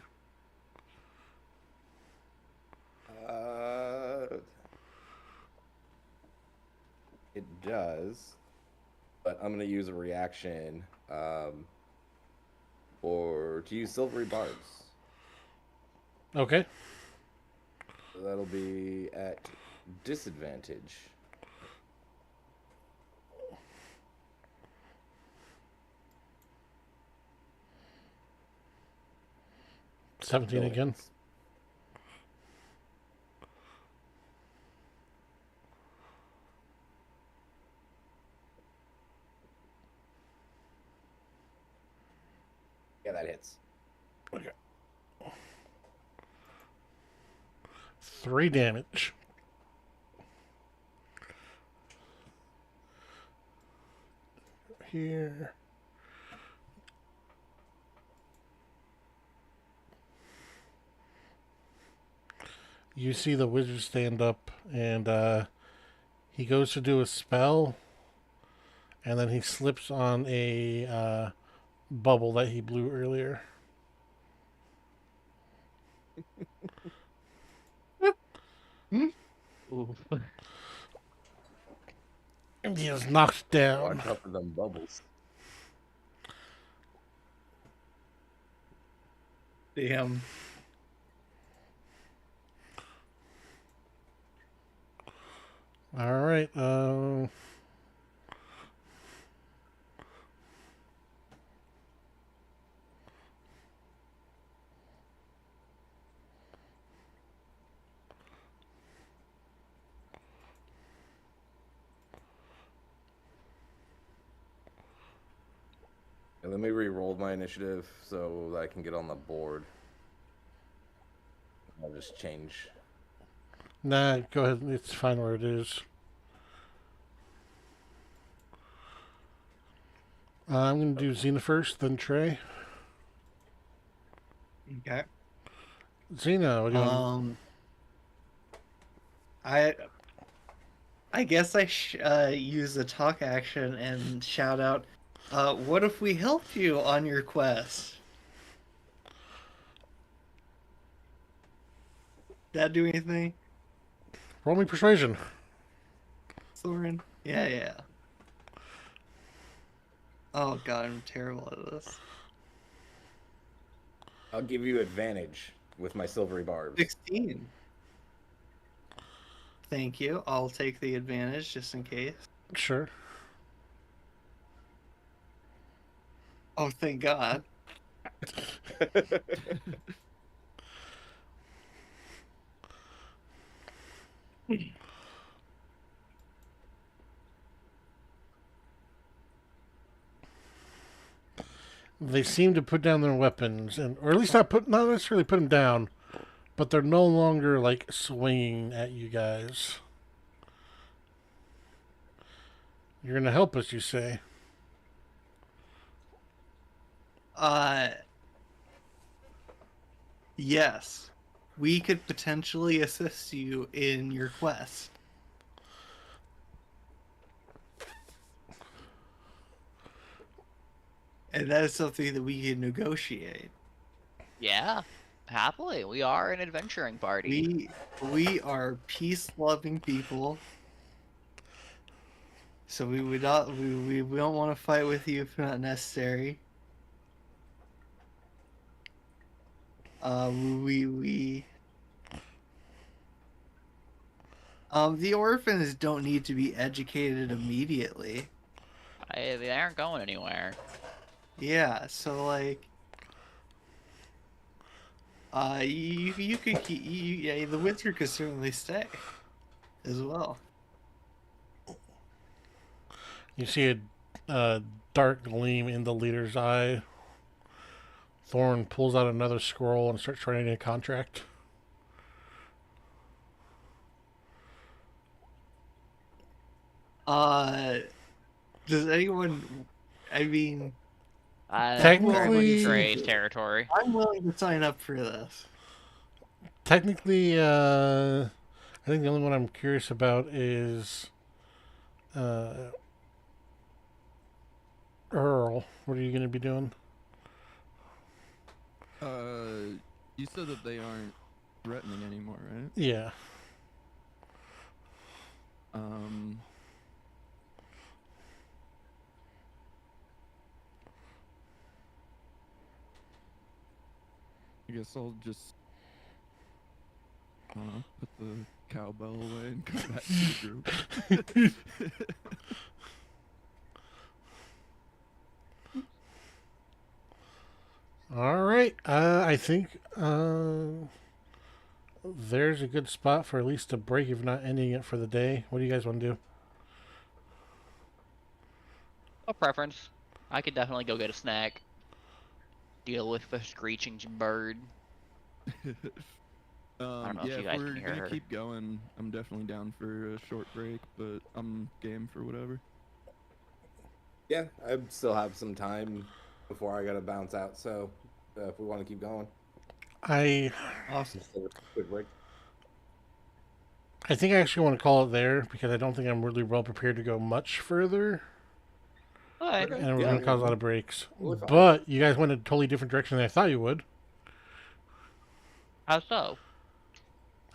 It does, but I'm gonna use a reaction to use silvery barbs. Okay. So that'll be at disadvantage. $17 again. Yeah, that hits. Okay. 3 damage. Here. You see the wizard stand up, and he goes to do a spell, and then he slips on a bubble that he blew earlier. Oof. And he is knocked down. Watch out for them bubbles. Damn. All right. And let me re-roll my initiative so that I can get on the board. I'll just change. Nah, go ahead. It's fine where it is. I'm going to do Xena first, then Trey. Okay. Xena, what do you want? I guess I use the talk action and shout out, What if we helped you on your quest? That do anything, Roll me persuasion. Soren? Yeah. Oh god, I'm terrible at this. I'll give you advantage with my silvery barbs. 16. Thank you. I'll take the advantage just in case. Sure. Oh, thank God. They seem to put down their weapons, or at least not necessarily put them down, but they're no longer like swinging at you guys. You're gonna help us, you say? Yes. We could potentially assist you in your quest. And that is something that we can negotiate. Yeah, happily. We are an adventuring party. We are peace-loving people. So we would not we don't want to fight with you if not necessary. We the orphans don't need to be educated immediately. They aren't going anywhere. Yeah, so like you could keep yeah, the wizard could certainly stay as well. You see a dark gleam in the leader's eye. Thorn pulls out another scroll and starts writing a contract. Does anyone? I mean, Technically- Trey's territory. I'm willing to sign up for this. Technically, I think the only one I'm curious about is Earl. What are you going to be doing? You said that they aren't threatening anymore, right? Yeah. I guess I'll just put the cowbell away and come back to the group. All right. I think there's a good spot for at least a break, if not ending it for the day. What do you guys want to do? No preference. I could definitely go get a snack. Deal with the screeching bird. don't know if Yeah, you if guys we're can hear gonna her. keep going, I'm definitely down for a short break, but I'm game for whatever. Yeah, I still have some time before I gotta bounce out. So if we want to keep going, I Awesome. just a quick break. I think I actually want to call it there because I don't think I'm really well prepared to go much further. Alright. Okay. And we're Yeah, going to cause a lot of breaks. Totally fine. But you guys went a totally different direction than I thought you would. How so?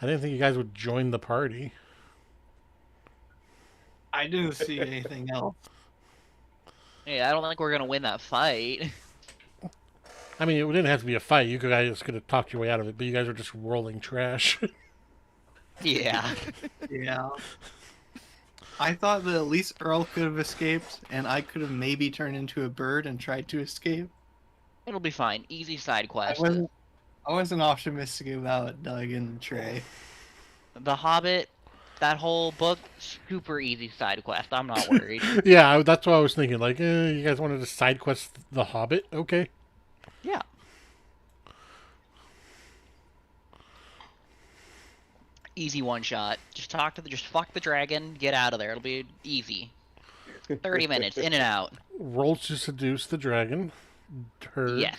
I didn't think you guys would join the party. I didn't see anything else. Yeah, I don't think we're gonna win that fight. I mean, it didn't have to be a fight. You guys could have talked your way out of it, but you guys were just rolling trash. Yeah. Yeah. I thought that at least Earl could have escaped, and I could have maybe turned into a bird and tried to escape. It'll be fine. Easy side quest. I wasn't optimistic about Doug and Trey. The Hobbit, that whole book, super easy side quest. I'm not worried. Yeah, that's what I was thinking. Like, you guys wanted to side quest The Hobbit? Okay. Yeah. Easy one shot. Just fuck the dragon, get out of there. It'll be easy. 30 minutes, in and out. Roll to seduce the dragon. Her. Yes.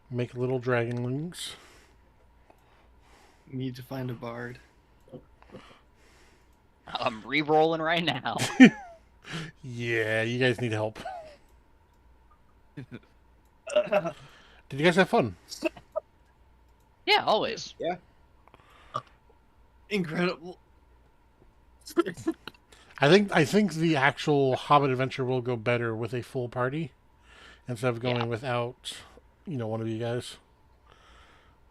Make little dragonlings. Need to find a bard. I'm re-rolling right now. Yeah, you guys need help. Did you guys have fun? Yeah, always. Yeah. Incredible. I think the actual Hobbit adventure will go better with a full party instead of going Yeah. without, one of you guys.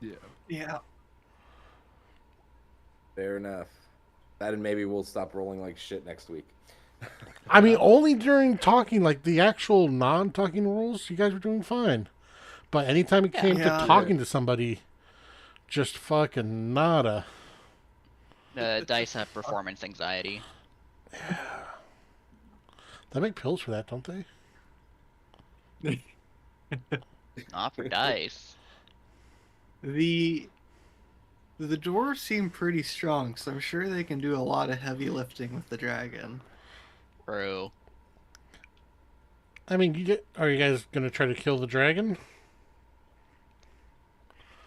Yeah. Yeah. Fair enough. That and maybe we'll stop rolling like shit next week. I mean, only during talking, like the actual non-talking roles, you guys were doing fine. But anytime it came Yeah. to talking to somebody, just fucking nada. Dice have performance anxiety. They make pills for that, don't they? Not for dice. The dwarves seem pretty strong, so I'm sure they can do a lot of heavy lifting with the dragon. True. I mean, are you guys gonna try to kill the dragon?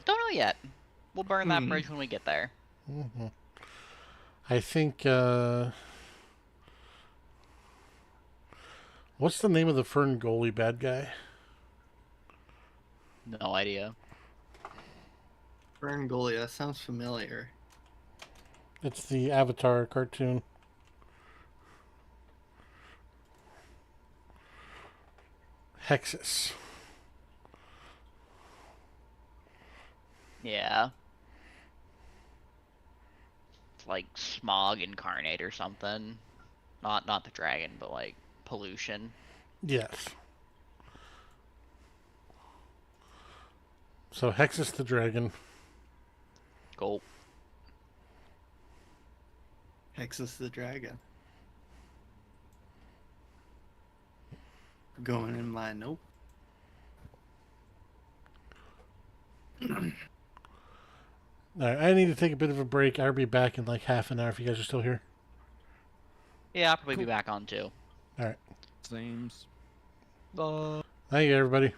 Don't know yet. We'll burn that bridge when we get there. Mm-hmm. I think. What's the name of the Fern Gully bad guy? No idea. Ferngully, that sounds familiar. It's the Avatar cartoon. Hexus. Yeah. It's like smog incarnate or something. Not the dragon, but like pollution. Yes. So Hexus the dragon. Cool. Hexus the dragon. Going in my nope. All right, I need to take a bit of a break. I'll be back in like half an hour if you guys are still here. Yeah, I'll probably be back on too. All right. Sames. Bye. Thank you, everybody.